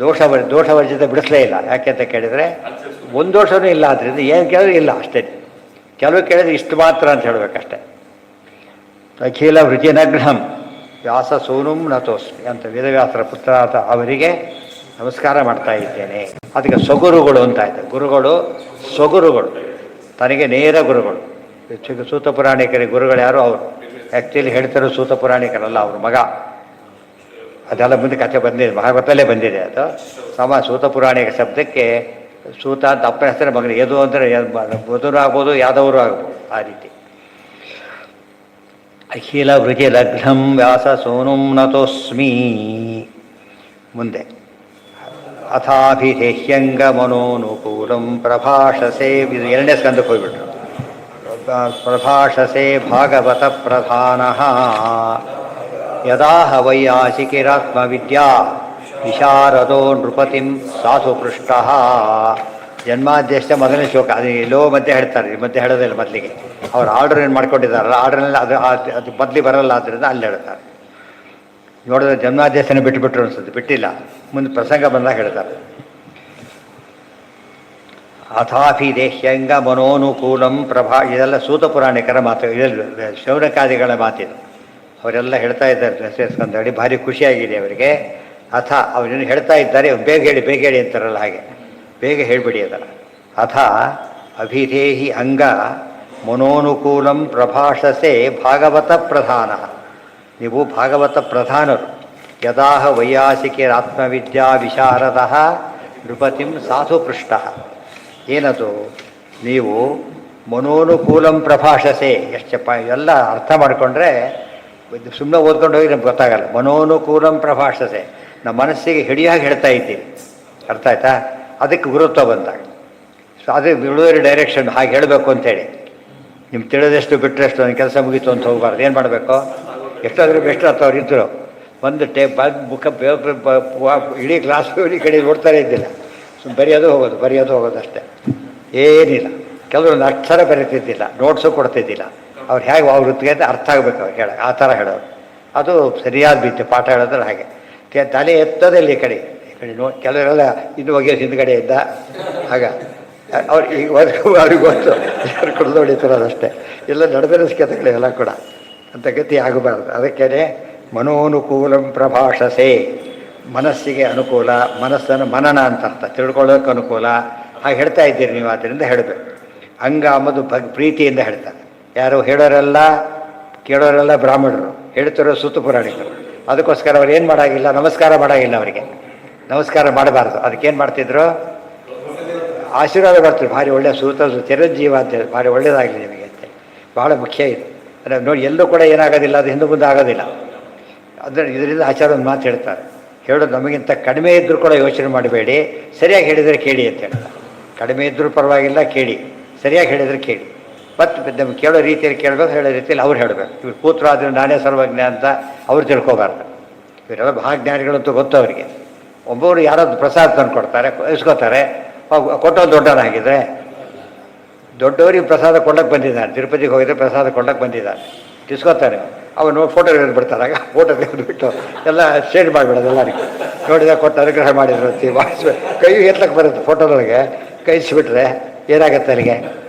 ದೋಷವರ್ಜಿತ ಬಿಡಿಸಲೇ ಇಲ್ಲ. ಯಾಕೆ ಅಂತ ಕೇಳಿದರೆ ಒಂದು ದೋಷವೂ ಇಲ್ಲ. ಆದ್ದರಿಂದ ಏನು ಕೇಳಿದ್ರೆ ಇಲ್ಲ ಅಷ್ಟೇ. ಕೆಲವು ಕೇಳಿದ್ರೆ ಇಷ್ಟು ಮಾತ್ರ ಅಂತ ಹೇಳಬೇಕಷ್ಟೆ. ಅಖಿಲ ವೃಜಿನಘ್ನಂ ವ್ಯಾಸ ಸೂನುಂ ನತೋಸ್ಮಿ ಅಂತ ವೇದವ್ಯಾಸರ ಪುತ್ರರಾದ ಅವರಿಗೆ ನಮಸ್ಕಾರ ಮಾಡ್ತಾ ಇದ್ದೇನೆ. ಅದಕ್ಕೆ ಸ್ವಗುರುಗಳು ಅಂತ ಆಯ್ತು. ಗುರುಗಳು ಸ್ವಗುರುಗಳು, ತನಗೆ ನೇರ ಗುರುಗಳು. ಸೂತ ಪುರಾಣಿಕರಿಗೆ ಗುರುಗಳು ಯಾರು? ಅವರು ಆ್ಯಕ್ಚುಲಿ ಹೇಳ್ತಾರೋ ಸೂತ ಪುರಾಣಿಕರಲ್ಲ, ಅವ್ರ ಮಗ. ಅದೆಲ್ಲ ಮುಂದೆ ಕಥೆ ಬಂದಿದೆ, ಭಾಗವತಲ್ಲೇ ಬಂದಿದೆ ಅದು. ಸೂತ ಪುರಾಣಿಕ ಶಬ್ದಕ್ಕೆ ಸೂತ ಅಂತ ಅಪ್ಪನ ಹೆಸರು ಮಗನಿಗೆ. ಯದು ಅಂದರೆ ಮಧುರು ಆಗ್ಬೋದು, ಯಾದವರು ಆಗ್ಬೋದು, ಆ ರೀತಿ. ಅಖಿಲ ವೃಜಿ ಲಗ್ನಂ ವ್ಯಾಸ ಸೋನುಂ ನತೋಸ್ಮಿ. ಮುಂದೆ ಅಥಾಭಿಧೇಹ್ಯಂಗ ಮನೋನುಕೂಲಂ ಪ್ರಭಾಷಸೆ. ಇದು ಎರಡನೇ ಸ್ಕಂದಕ್ಕೆ ಹೋಗ್ಬಿಟ್ರು. ಪ್ರಭಾಷಸೆ ಭಾಗವತ ಪ್ರಧಾನ ಯದಾ ವೈಯಾಸಿಕಿರಾತ್ಮವಿದ್ಯಾ ವಿಶಾರದೋ ನೃಪತಿಂ ಸಾಧು ಪೃಷ್ಟ. ಜನ್ಮಾದ್ಯಷ್ಟ ಮೊದಲನೇ ಶ್ಲೋಕ. ಅದು ಎಲ್ಲೋ ಮಧ್ಯೆ ಹೇಳ್ತಾರೆ, ಮಧ್ಯೆ ಹೇಳೋದಿಲ್ಲ ಮೊದಲಿಗೆ. ಅವ್ರು ಆರ್ಡರ್ ಏನು ಮಾಡ್ಕೊಂಡಿದ್ದಾರಲ್ಲ, ಆರ್ಡ್ರಲ್ಲಿ ಅದು ಮೊದಲಿಗೆ ಬರಲ್ಲ, ಆದ್ದರಿಂದ ಅಲ್ಲಿ ಹೇಳ್ತಾರೆ. ನೋಡಿದ್ರೆ ಜನ್ಮಾದ್ಯಸನ ಬಿಟ್ಟುಬಿಟ್ರು ಅನ್ಸುತ್ತೆ, ಬಿಟ್ಟಿಲ್ಲ. ಮುಂದೆ ಪ್ರಸಂಗ ಬಂದಾಗ ಹೇಳ್ತಾರೆ. ಅಥಾಪಿ ದೇಹ್ಯಂಗ ಮನೋನುಕೂಲಂ ಪ್ರಭಾ. ಇದೆಲ್ಲ ಸೂತ ಪುರಾಣಿಕರ ಮಾತು, ಇದೆಲ್ಲ ಶೌನಕಾದಿಗಳ ಮಾತಿದು. ಅವರೆಲ್ಲ ಹೇಳ್ತಾ ಇದ್ದಾರೆ ಸೇರಿಸ್ಕೊಂಡಾಡಿ. ಭಾರಿ ಖುಷಿಯಾಗಿದೆ ಅವರಿಗೆ. ಅಥ ಅವರೇನು ಹೇಳ್ತಾ ಇದ್ದಾರೆ, ಬೇಗ ಹೇಳಿ ಅಂತಾರಲ್ಲ ಹಾಗೆ, ಬೇಗ ಹೇಳಿಬಿಡಿ ಅದನ್ನು. ಅಥ ಅಭಿಧೇಹಿ ಅಂಗ ಮನೋನುಕೂಲಂ ಪ್ರಭಾಷಸೆ ಭಾಗವತ ಪ್ರಧಾನ. ನೀವು ಭಾಗವತ ಪ್ರಧಾನರು. ಯದಾಹ ವೈಯಾಸಿಕಿರಾತ್ಮವಿದ್ಯಾ ವಿಶಾರದಃ ನೃಪತಿಂ ಸಾಧು ಪೃಷ್ಟ. ಏನದು? ನೀವು ಮನೋನುಕೂಲಂ ಪ್ರಭಾಷಸೆ. ಎಷ್ಟಪ್ಪ ಎಲ್ಲ ಅರ್ಥ ಮಾಡಿಕೊಂಡ್ರೆ, ಸುಮ್ಮನೆ ಓದ್ಕೊಂಡು ಹೋಗಿ ನಮ್ಗೆ ಗೊತ್ತಾಗಲ್ಲ. ಮನೋನುಕೂಲಂ ಪ್ರಭಾಷಸೆ, ನಮ್ಮ ಮನಸ್ಸಿಗೆ ಹಿಡಿಯಾಗಿ ಹೇಳ್ತಾ ಇದ್ದೀರಿ. ಅರ್ಥ ಆಯ್ತಾ? ಅದಕ್ಕೆ ಗುರುತ್ವ ಬಂದಾಗ. ಸೊ ಅದೇ ಬಿಡುವರಿ ಡೈರೆಕ್ಷನ್ ಹಾಗೆ ಹೇಳಬೇಕು ಅಂತೇಳಿ. ನಿಮ್ಗೆ ತಿಳಿದಷ್ಟು ಬಿಟ್ಟರೆಷ್ಟು ನನ್ನ ಕೆಲಸ ಮುಗೀತು ಅಂತ ಹೋಗ್ಬಾರ್ದು. ಏನು ಮಾಡಬೇಕು? ಎಷ್ಟಾದರೂ ಬೆಸ್ಟ್ ಅವ್ರು ಇದ್ದರು. ಒಂದು ಮುಖ ಇಡೀ ಕ್ಲಾಸ್ ಇಡೀ ಕಡೆ ನೋಡ್ತಾನೆ ಇದ್ದಿಲ್ಲ. ಬರೆಯೋದು ಹೋಗೋದು ಬರೆಯೋದು ಹೋಗೋದು ಅಷ್ಟೇ, ಏನಿಲ್ಲ. ಕೆಲವರು ಅಕ್ಷರ ಬರೀತಿದ್ದಿಲ್ಲ, ನೋಟ್ಸು ಕೊಡ್ತಿದ್ದಿಲ್ಲ. ಅವ್ರು ಹೇಗೆ ಅವ್ರ ವೃತ್ತಿಗೆ ಅರ್ಥ ಆಗಬೇಕು ಅವ್ರು ಹೇಳೋ ಆ ಥರ ಹೇಳೋರು. ಅದು ಸರಿಯಾದ ರೀತಿ ಪಾಠ ಹೇಳೋದ್ರೆ ಹಾಗೆ ತಲೆ ಎತ್ತೋದಿಲ್ಲ ಈ ಕಡೆ ಕೆಲವರೆಲ್ಲ ಇನ್ನು ಹೋಗಿ ಹಿಂದ್ಗಡೆ ಇದ್ದ ಆಗ ಅವ್ರು ಈಗ ಅವ್ರಿಗೆ ಗೊತ್ತು ಯಾರು ಕುಡಿದು ಹೊಡಿತಿರೋದಷ್ಟೇ. ಎಲ್ಲ ನಡೆದರಿಸ್ಕತೆಗಳು ಎಲ್ಲ ಕೂಡ ಅಂತ ಗತಿ ಆಗಬಾರ್ದು. ಅದಕ್ಕೇ ಮನೋನುಕೂಲಂ ಪ್ರಭಾಷಸೆ, ಮನಸ್ಸಿಗೆ ಅನುಕೂಲ, ಮನಸ್ಸನ್ನು ಮನನ ಅಂತ ಅರ್ಥ, ತಿಳ್ಕೊಳ್ಳೋಕೆ ಅನುಕೂಲ. ಹಾಗೆ ಹೇಳ್ತಾ ಇದ್ದೀರಿ ನೀವು, ಆದ್ದರಿಂದ ಹೇಳಬೇಕು. ಅಂಗ ಅಂಬುದು ಪ್ರೀತಿಯಿಂದ ಹೇಳ್ತಾರೆ. ಯಾರು ಹೇಳೋರೆಲ್ಲ ಕೇಳೋರೆಲ್ಲ ಬ್ರಾಹ್ಮಣರು, ಹೇಳ್ತಿರೋ ಸೂತು ಪುರಾಣಿಕರು. ಅದಕ್ಕೋಸ್ಕರ ಅವ್ರು ಏನು ಮಾಡೋಂಗಿಲ್ಲ, ನಮಸ್ಕಾರ ಮಾಡೋಂಗಿಲ್ಲ. ಅವರಿಗೆ ನಮಸ್ಕಾರ ಮಾಡಬಾರ್ದು. ಅದಕ್ಕೇನು ಮಾಡ್ತಿದ್ರು, ಆಶೀರ್ವಾದ ಮಾಡ್ತಿದ್ರು. ಭಾರಿ ಒಳ್ಳೆಯ ಸೂತ ಚಿರಂಜೀವ ಅಂತೇಳಿ, ಭಾರಿ ಒಳ್ಳೆಯದಾಗಲಿ ನಿಮಗೆ ಅಂತ ಭಾಳ ಮುಖ್ಯ ಇದು. ಅಂದರೆ ನೋಡಿ, ಎಲ್ಲೂ ಕೂಡ ಏನಾಗೋದಿಲ್ಲ, ಅದು ಹಿಂದೆ ಮುಂದೆ ಆಗೋದಿಲ್ಲ. ಅದನ್ನು ಇದರಿಂದ ಆಚಾರ ಒಂದು ಮಾತು ಹೇಳ್ತಾರೆ, ಹೇಳೋದು ನಮಗಿಂತ ಕಡಿಮೆ ಇದ್ದರೂ ಕೂಡ ಯೋಚನೆ ಮಾಡಬೇಡಿ, ಸರಿಯಾಗಿ ಹೇಳಿದರೆ ಕೇಳಿ ಅಂತ ಹೇಳ್ತಾರೆ. ಕಡಿಮೆ ಇದ್ದರೂ ಪರವಾಗಿಲ್ಲ, ಕೇಳಿ, ಸರಿಯಾಗಿ ಹೇಳಿದರೆ ಕೇಳಿ. ಮತ್ತು ನಮ್ಗೆ ಕೇಳೋ ರೀತಿಯಲ್ಲಿ ಕೇಳಬೇಕು, ಹೇಳೋ ರೀತಿಯಲ್ಲಿ ಅವ್ರು ಹೇಳಬೇಕು. ಇವ್ರು ಕೂತರು ಆದರೆ ನಾನೇ ಸರ್ವಜ್ಞ ಅಂತ ಅವ್ರು ತಿಳ್ಕೊಬಾರ್ದು. ಇವರೆಲ್ಲ ಮಹಾಜ್ಞಾನಿಗಳಂತೂ ಗೊತ್ತು ಅವರಿಗೆ. ಒಬ್ಬರು ಯಾರಾದ್ರು ಪ್ರಸಾದ ತಂದು ಕೊಡ್ತಾರೆ, ಇಸ್ಕೋತಾರೆ, ಕೊಟ್ಟೋ ದೊಡ್ಡವನಾಗಿದ್ದರೆ ದೊಡ್ಡವರಿಗೆ ಪ್ರಸಾದ ಕೊಂಡಕ್ಕೆ ಬಂದಿದ್ದಾನೆ, ತಿರುಪತಿಗೆ ಹೋಗಿದ್ರೆ ಪ್ರಸಾದ ಕೊಂಡಕ್ಕೆ ಬಂದಿದ್ದಾನೆ, ಇಸ್ಕೋತಾನೆ. ಅವನು ಫೋಟೋ ಬಿಡ್ತಾರೆ. ಆಗ ಫೋಟೋ ತೆಗೆದುಬಿಟ್ಟು ಎಲ್ಲ ಶೇರ್ ಮಾಡಿಬಿಡೋದು ಎಲ್ಲರಿಗೂ. ನೋಡಿದಾಗ ಕೊಟ್ಟು ಅನುಗ್ರಹ ಮಾಡಿದ್ರು ಅಂತ ಕೈ ಎತ್ತಕ್ಕೆ ಬರುತ್ತೆ. ಫೋಟೋದೊಳಗೆ ಕೈ ಇಸ್ಬಿಟ್ರೆ ಏನಾಗುತ್ತೆ ಅಲ್ಲಿಗೆ?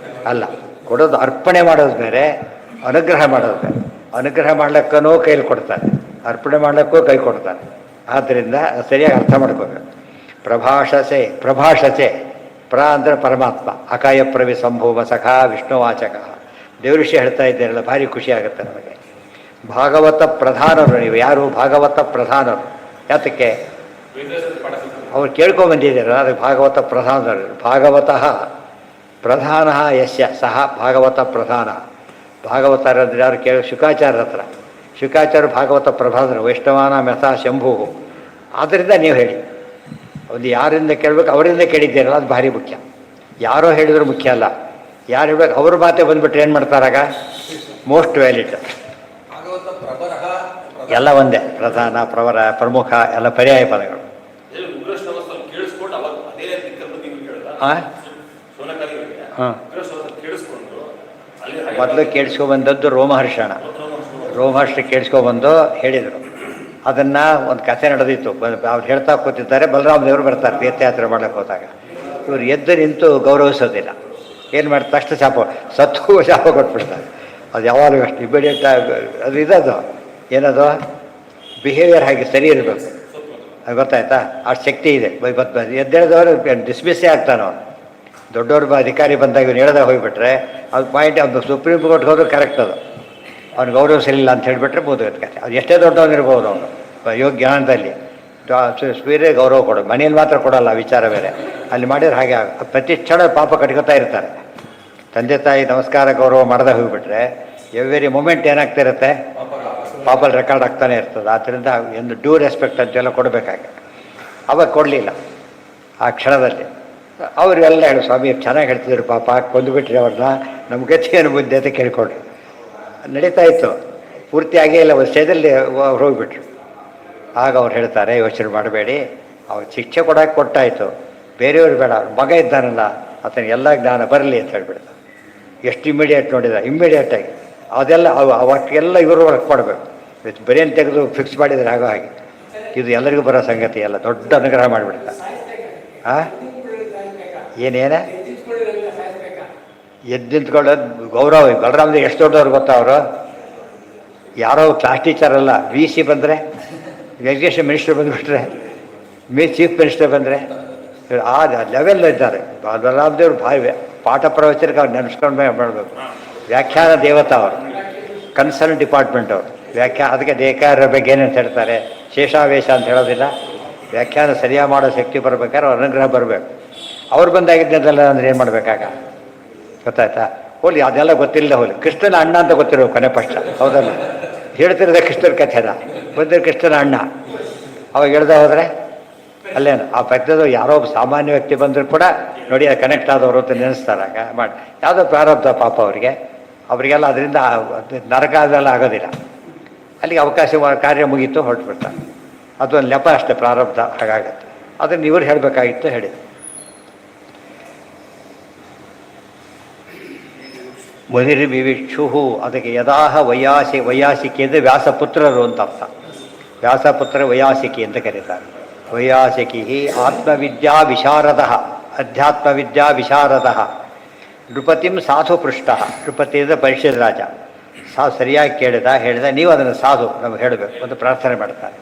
ಅಲ್ಲ, ಕೊಡೋದು ಅರ್ಪಣೆ ಮಾಡೋದು ಬೇರೆ, ಅನುಗ್ರಹ ಮಾಡೋದು ಬೇರೆ. ಅನುಗ್ರಹ ಮಾಡ್ಲಿಕ್ಕೂ ಕೈಲಿ ಕೊಡ್ತಾನೆ, ಅರ್ಪಣೆ ಮಾಡ್ಲಿಕ್ಕೂ ಕೈ ಕೊಡ್ತಾನೆ. ಆದ್ದರಿಂದ ಸರಿಯಾಗಿ ಅರ್ಥ ಮಾಡ್ಕೋಬೇಕು. ಪ್ರಭಾಷಸೆ ಅಂದರೆ ಪರಮಾತ್ಮ. ಅಕಾಯ ಪ್ರವಿ ಸಂಭೂಮ ಸಖಾ ವಿಷ್ಣುವಾಚಕ. ದೇವಋಷಿ ಹೇಳ್ತಾ ಇದ್ದೀರಲ್ಲ, ಭಾರಿ ಖುಷಿ ಆಗುತ್ತೆ ನಮಗೆ. ಭಾಗವತ ಪ್ರಧಾನರು ನೀವು. ಯಾರು? ಭಾಗವತ ಪ್ರಧಾನರು. ಯಾತಕ್ಕೆ? ಅವ್ರು ಕೇಳ್ಕೊಂಬಂದಿದ್ದೀರಲ್ಲ, ಅದಕ್ಕೆ ಭಾಗವತ ಪ್ರಧಾನರು. ಭಾಗವತಃ ಪ್ರಧಾನ ಯಸ್ಯ ಸಹ ಭಾಗವತ ಪ್ರಧಾನ. ಭಾಗವತರಂದ್ರೆ ಯಾರು ಶುಕಾಚಾರ್ಯರ ಹತ್ರ. ಶುಕಾಚಾರ್ಯ ಭಾಗವತ ಪ್ರಧಾನರು. ವೈಷ್ಣವಾನ ಮೆಥ ಶಂಭು. ಆದ್ದರಿಂದ ನೀವು ಹೇಳಿ, ಒಂದು ಯಾರಿಂದ ಕೇಳಬೇಕು ಅವರಿಂದ ಕೇಳಿದ್ದೀರಲ್ಲ, ಅದು ಭಾರಿ ಮುಖ್ಯ. ಯಾರೋ ಹೇಳಿದ್ರು ಮುಖ್ಯ ಅಲ್ಲ, ಯಾರು ಹೇಳ್ಬೇಕು ಅವ್ರ ಮಾತೇ ಬಂದುಬಿಟ್ರೆ ಏನು ಮಾಡ್ತಾರಾಗ? Most valid. ಎಲ್ಲ ಒಂದೇ, ಪ್ರಧಾನ, ಪ್ರವರ, ಪ್ರಮುಖ ಎಲ್ಲ ಪರ್ಯಾಯ ಪದಗಳು. ಹಾಂ ಹಾಂ ಮೊದಲು ಕೇಳಿಸ್ಕೊಬಂದದ್ದು ರೋಮಹರ್ಷಣ. ರೋಮಹರ್ಷ ಕೇಳಿಸ್ಕೊಬಂದು ಹೇಳಿದರು. ಅದನ್ನು ಒಂದು ಕಥೆ ನಡೆದಿತ್ತು. ಅವ್ರು ಹೇಳ್ತಾ ಕೂತಿದ್ದಾರೆ, ಬಲರಾಮ ದೇವರು ಬರ್ತಾರೆ ತೀರ್ಥಯಾತ್ರೆ ಮಾಡ್ಲಿಕ್ಕೆ ಹೋದಾಗ. ಇವರು ಎದ್ದು ನಿಂತು ಗೌರವಿಸೋದಿಲ್ಲ. ಏನು ಮಾಡ್ತಾರೆ? ತಕ್ಷಣ ಶಾಪ ಕೊಟ್ಬಿಡ್ತಾರೆ. ಅದು ಯಾವಾಗಲೂ ಅಷ್ಟು ಇಮಿಡಿಯೇಟ್ ಅದು ಇದದು ಏನದು ಬಿಹೇವಿಯರ್ ಹಾಗೆ ಸರಿ ಇರಬೇಕು. ಅದು ಗೊತ್ತಾಯ್ತಾ? ಅಷ್ಟು ಶಕ್ತಿ ಇದೆ. ಎದ್ದೇಳಿದವರು ಡಿಸ್ಮಿಸ್ಸೇ ಆಗ್ತಾನೆ ಅವನು. ದೊಡ್ಡವ್ರ ಅಧಿಕಾರಿ ಬಂದಾಗ ಇವನು ಹೇಳ್ದಾಗ ಹೋಗಿಬಿಟ್ರೆ ಅದು ಪಾಯಿಂಟ್, ಅದು ಸುಪ್ರೀಂ ಕೋರ್ಟ್ಗೆ ಹೋದ್ರೆ ಕರೆಕ್ಟ್. ಅದು ಅವ್ನು ಗೌರವಿಸಲಿಲ್ಲ ಅಂತ ಹೇಳಿಬಿಟ್ರೆ ಬೋಧಕತೆ ಕಥೆ. ಅದು ಎಷ್ಟೇ ದೊಡ್ಡವನಿರ್ಬೋದು ಅವನು ಯೋಗ್ಯ ಜ್ಞಾನದಲ್ಲಿ ಸ್ವೀರೇ ಗೌರವ ಕೊಡೋದು. ಮನೆಯಲ್ಲಿ ಮಾತ್ರ ಕೊಡೋಲ್ಲ, ವಿಚಾರ ಬೇರೆ. ಅಲ್ಲಿ ಮಾಡಿದ್ರೆ ಹಾಗೆ ಪ್ರತಿ ಕ್ಷಣ ಪಾಪ ಕಟ್ಕೋತಾ ಇರ್ತಾರೆ. ತಂದೆ ತಾಯಿ ನಮಸ್ಕಾರ ಗೌರವ ಮಾಡದೆ ಹೋಗಿಬಿಟ್ರೆ ಎವ್ರಿ ಮೂಮೆಂಟ್ ಏನಾಗ್ತಾ ಇರುತ್ತೆ, ಪಾಪಲ್ಲಿ ರೆಕಾರ್ಡ್ ಆಗ್ತಾನೆ ಇರ್ತದೆ. ಆದ್ದರಿಂದ ಒಂದು ಡ್ಯೂ ರೆಸ್ಪೆಕ್ಟ್ ಅಂತೆಲ್ಲ ಕೊಡಬೇಕಾಗಿ ಅವಾಗ ಕೊಡಲಿಲ್ಲ. ಆ ಕ್ಷಣದಲ್ಲಿ ಅವರೆಲ್ಲ ಹೇಳಿ, ಸ್ವಾಮಿ ಚೆನ್ನಾಗಿ ಹೇಳ್ತಿದ್ರು, ಪಾಪ ಕೊಂದುಬಿಟ್ರಿ ಅವ್ರನ್ನ, ನಮ್ಮ ಗತಿ ಏನು ಬುದ್ಧಿ ಅಂತ ಕೇಳ್ಕೊಂಡ್ರು. ನಡೀತಾ ಇತ್ತು, ಪೂರ್ತಿ ಆಗೇ ಇಲ್ಲ. ಒಂದು ಸ್ಟೇಜಲ್ಲಿ ಅವ್ರು ಹೋಗಿಬಿಟ್ರು. ಆಗ ಅವ್ರು ಹೇಳ್ತಾರೆ, ಯೋಚನೆ ಮಾಡಬೇಡಿ, ಅವ್ರು ಶಿಕ್ಷೆ ಕೊಡೋಕೆ ಕೊಟ್ಟಾಯಿತು, ಬೇರೆಯವ್ರು ಬೇಡ, ಅವ್ರ ಮಗ ಇದ್ದಾನಲ್ಲ ಆತನ ಎಲ್ಲ ಜ್ಞಾನ ಬರಲಿ ಅಂತ ಹೇಳ್ಬಿಡ್ತಾರೆ. ಎಷ್ಟು ಇಮ್ಮಿಡಿಯೇಟ್ ನೋಡಿದ, ಇಮ್ಮಿಡಿಯೇಟಾಗಿ ಅದೆಲ್ಲ ಅವಕ್ಕೆಲ್ಲ ಇವರು ವರ್ಕ್ ಮಾಡಬೇಕು. ಬರೆಯನ್ನು ತೆಗೆದು ಫಿಕ್ಸ್ ಮಾಡಿದರೆ ಆಗೋ ಹಾಗೆ. ಇದು ಎಲ್ಲರಿಗೂ ಬರೋ ಸಂಗತಿ ಅಲ್ಲ, ದೊಡ್ಡ ಅನುಗ್ರಹ ಮಾಡಿಬಿಡ್ತಾರೆ. ಹಾಂ ಏನೇನ ಎದ್ದು ನಿಂತ್ಕೊಳ್ಳೋದು ಗೌರವ. ಬಲರಾಮದೇವ್ ಎಷ್ಟು ದೊಡ್ಡವ್ರು ಗೊತ್ತಾ? ಅವರು ಯಾರೋ ಕ್ಲಾಸ್ ಟೀಚರ್ ಅಲ್ಲ, VC ಬಂದರೆ, ಎಜುಕೇಷನ್ ಮಿನಿಸ್ಟರ್ ಬಂದುಬಿಟ್ರೆ, ಚೀಫ್ ಮಿನಿಸ್ಟರ್ ಬಂದರೆ, ಆ ಲೆವೆಲ್ ಇದ್ದಾರೆ. ಬಲರಾಮದೇವ್ರು ಭಾರಿ ಪಾಠ ಪ್ರವಚನಕ್ಕೆ ಅವ್ರು ನೆನೆಸ್ಕೊಂಡು ಮಾಡಬೇಕು. ವ್ಯಾಖ್ಯಾನ ದೇವತಾ ಅವರು, ಕನ್ಸರ್ನ್ ಡಿಪಾರ್ಟ್ಮೆಂಟ್ ಅವರು. ಅದಕ್ಕೆ ದೇಕಾರ ಬಗ್ಗೆ ಏನೇನು ಹೇಳ್ತಾರೆ, ಶೇಷಾವೇಶ ಅಂತ ಹೇಳೋದಿಲ್ಲ. ವ್ಯಾಖ್ಯಾನ ಸರಿಯಾಗಿ ಮಾಡೋ ಶಕ್ತಿ ಬರ್ಬೇಕಾದ್ರೆ ಅವ್ರ ಅನುಗ್ರಹ ಬರಬೇಕು. ಅವ್ರು ಬಂದಾಗಿದ್ದೆಲ್ಲ ಅಂದರೆ ಏನು ಮಾಡಬೇಕಾಗ? ಗೊತ್ತಾಯ್ತಾ? ಹೋಲಿ ಅದೆಲ್ಲ ಗೊತ್ತಿಲ್ಲ. ಹೋಲಿ ಕೃಷ್ಣನ ಅಣ್ಣ ಅಂತ ಗೊತ್ತಿರೋ ಕೊನೆ ಪಕ್ಷ, ಹೌದಲ್ಲ? ಹೇಳ್ತಿರೋದೆ ಕೃಷ್ಣನ ಕಥೆನ, ಬಂದಿರೋ ಕೃಷ್ಣನ ಅಣ್ಣ. ಅವಾಗ ಹೇಳ್ದೆ ಹೋದರೆ ಅಲ್ಲೇನು ಆ ಪದ್ಯದ ಯಾರೋ ಒಬ್ಬ ಸಾಮಾನ್ಯ ವ್ಯಕ್ತಿ ಬಂದರೂ ಕೂಡ ನೋಡಿ ಅದು ಕನೆಕ್ಟ್ ಆದವರು ಅಂತ ನೆನೆಸ್ತಾರಾಗ ಮಾಡಿ. ಯಾವುದೋ ಪ್ರಾರಬ್ಧ ಪಾಪ ಅವರಿಗೆಲ್ಲ ಅದರಿಂದ ನರಕ ಅದೆಲ್ಲ ಆಗೋದಿಲ್ಲ. ಅಲ್ಲಿಗೆ ಅವಕಾಶ ಕಾರ್ಯ ಮುಗೀತು, ಹೊರಟುಬಿಡ್ತಾರೆ. ಅದೊಂದು ನೆಪ ಅಷ್ಟೇ, ಪ್ರಾರಬ್ಧ ಹಾಗಾಗತ್ತೆ. ಅದನ್ನು ಇವ್ರು ಹೇಳಬೇಕಾಗಿತ್ತು, ಹೇಳಿದ್ರು. ಮುನಿರ್ವಿವಿಕ್ಷು ಅದಕ್ಕೆ ಯದಾಹ ವೈಯಾಸಿಕೆ ಅಂದರೆ ವ್ಯಾಸಪುತ್ರರು ಅಂತ ಅರ್ಥ. ವ್ಯಾಸಪುತ್ರ ವೈಯಾಸಿಕಿ ಅಂತ ಕರೀತಾರೆ. ವೈಯಾಸಿಕಿ ಆತ್ಮವಿದ್ಯಾ ವಿಶಾರದ ಅಧ್ಯಾತ್ಮವಿದ್ಯಾ ವಿಶಾರದ ನೃಪತಿಂ ಸಾಧು ಪೃಷ್ಟ. ನೃಪತಿ ಅಂದರೆ ಪರೀಕ್ಷಿತ ರಾಜ. ಸರಿಯಾಗಿ ಹೇಳಿದ ನೀವು ಅದನ್ನು ಸಾಧು ನಮಗೆ ಹೇಳಬೇಕು ಅಂತ ಪ್ರಾರ್ಥನೆ ಮಾಡ್ತಾರೆ.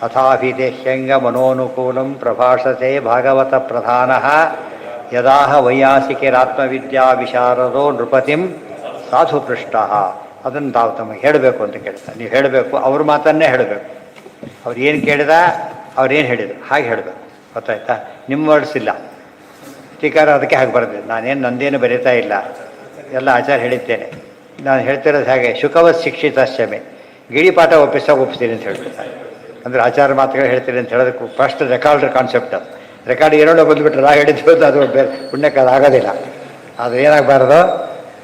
ಅಥಾಭಿದೇಹ್ಯಂಗ ಮನೋನುಕೂಲಂ ಪ್ರಭಾಷತೆ ಭಾಗವತ ಪ್ರಧಾನ ಯದಾಹ ವೈಯಾಸಿಕೆರಾತ್ಮವಿದ್ಯಾ ವಿಶಾರದೋ ನೃಪತಿಂ ಸಾಧು ಪೃಷ್ಟ. ಅದನ್ನು ತಾವು ತಮಗೆ ಹೇಳಬೇಕು ಅಂತ ಕೇಳ್ತಾರೆ. ನೀವು ಹೇಳಬೇಕು, ಅವ್ರ ಮಾತನ್ನೇ ಹೇಳಬೇಕು. ಅವ್ರು ಏನು ಕೇಳಿದ, ಅವ್ರೇನು ಹೇಳಿದರು ಹಾಗೆ ಹೇಳಬೇಕು. ಗೊತ್ತಾಯ್ತಾ? ನಿಮ್ಮ ವರ್ಡ್ಸ್ ಇಲ್ಲ. ಟೀಕಾರ ಅದಕ್ಕೆ ಹಾಗೆ ಬರೆದಿದೆ. ನಾನೇನು ನಂದೇನು ಬರೀತಾ ಇಲ್ಲ, ಎಲ್ಲ ಆಚಾರ ಹೇಳಿದ್ದೇನೆ. ನಾನು ಹೇಳ್ತಿರೋದು ಹಾಗೆ ಶುಕವತ್ ಶಿಕ್ಷಿತಶ್ಚಮೆ ಗಿಳಿಪಾಠ ಒಪ್ಪಿಸ್ತೀನಿ ಅಂತ ಹೇಳ್ಬಿಡ್ತಾರೆ. ಅಂದರೆ ಆಚಾರ ಮಾತುಗಳು ಹೇಳ್ತೀನಿ ಅಂತ ಹೇಳೋದಕ್ಕೆ ಫಸ್ಟ್ ರೆಕಾರ್ಡ್ರ್ ಕಾನ್ಸೆಪ್ಟ್. ಅದು ರೆಕಾರ್ಡ್ ಏನೋ ಬಂದುಬಿಟ್ರೆ ನಾ ಹೇಳಿದ್ದು ಅದು ಪುಣ್ಯಕ್ಕೆ ಅದು ಆಗೋದಿಲ್ಲ. ಅದು ಏನಾಗಬಾರ್ದು,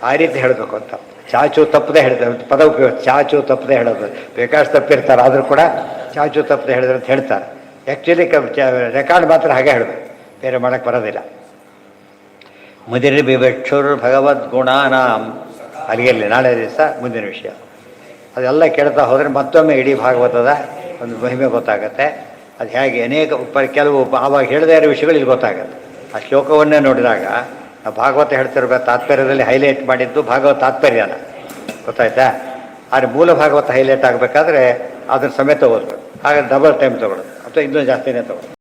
ಆ ರೀತಿ ಹೇಳಬೇಕು ಅಂತ. ಚಾಚು ತಪ್ಪದೆ ಹೇಳಿದ್ರೆ ಪದ ಉಪಯೋಗ, ಚಾಚು ತಪ್ಪದೆ ಹೇಳೋದು. ಬೇಕಾಷ್ಟು ತಪ್ಪಿರ್ತಾರೆ, ಆದರೂ ಕೂಡ ಚಾಚು ತಪ್ಪದೆ ಹೇಳಿದ್ರೆ ಅಂತ ಹೇಳ್ತಾರೆ. ಆ್ಯಕ್ಚುಲಿ ರೆಕಾರ್ಡ್ ಮಾತ್ರ ಹಾಗೆ ಹೇಳಬೇಕು, ಬೇರೆ ಮಾಡೋಕ್ಕೆ ಬರೋದಿಲ್ಲ. ಮುದಿರಿ ಬಿಭಕ್ಷುರ್ ಭಗವದ್ಗುಣಾನಾಂ. ಅಲ್ಲಿಗೆಲ್ಲಿ ನಾಳೆ ದಿವಸ ಮುಂದಿನ ವಿಷಯ ಅದೆಲ್ಲ ಕೇಳ್ತಾ ಹೋದರೆ ಮತ್ತೊಮ್ಮೆ ಇಡೀ ಭಾಗವತದ ಒಂದು ಮಹಿಮೆ ಗೊತ್ತಾಗುತ್ತೆ. ಅದು ಹೇಗೆ ಅನೇಕ ಕೆಲವು ಆವಾಗ ಹೇಳದೇ ಇರೋ ವಿಷಯಗಳು ಇಲ್ಲಿ ಗೊತ್ತಾಗುತ್ತೆ. ಆ ಶ್ಲೋಕವನ್ನೇ ನೋಡಿದಾಗ ಭಾಗವತ ಹೇಳ್ತಿರ್ಬೇಕು. ತಾತ್ಪರ್ಯದಲ್ಲಿ ಹೈಲೈಟ್ ಮಾಡಿದ್ದು ಭಾಗವತ ತಾತ್ಪರ್ಯನ, ಗೊತ್ತಾಯ್ತಾ? ಆದರೆ ಮೂಲ ಭಾಗವತ ಹೈಲೈಟ್ ಆಗಬೇಕಾದ್ರೆ ಅದನ್ನು ಸಮೇತ ಓದಬೇಕು. ಹಾಗೆ ಡಬಲ್ ಟೈಮ್ ತೊಗೊಳ್ಳೋದು ಅಥವಾ ಇನ್ನೂ ಜಾಸ್ತಿನೇ ತೊಗೊಳ್ಳೋದು.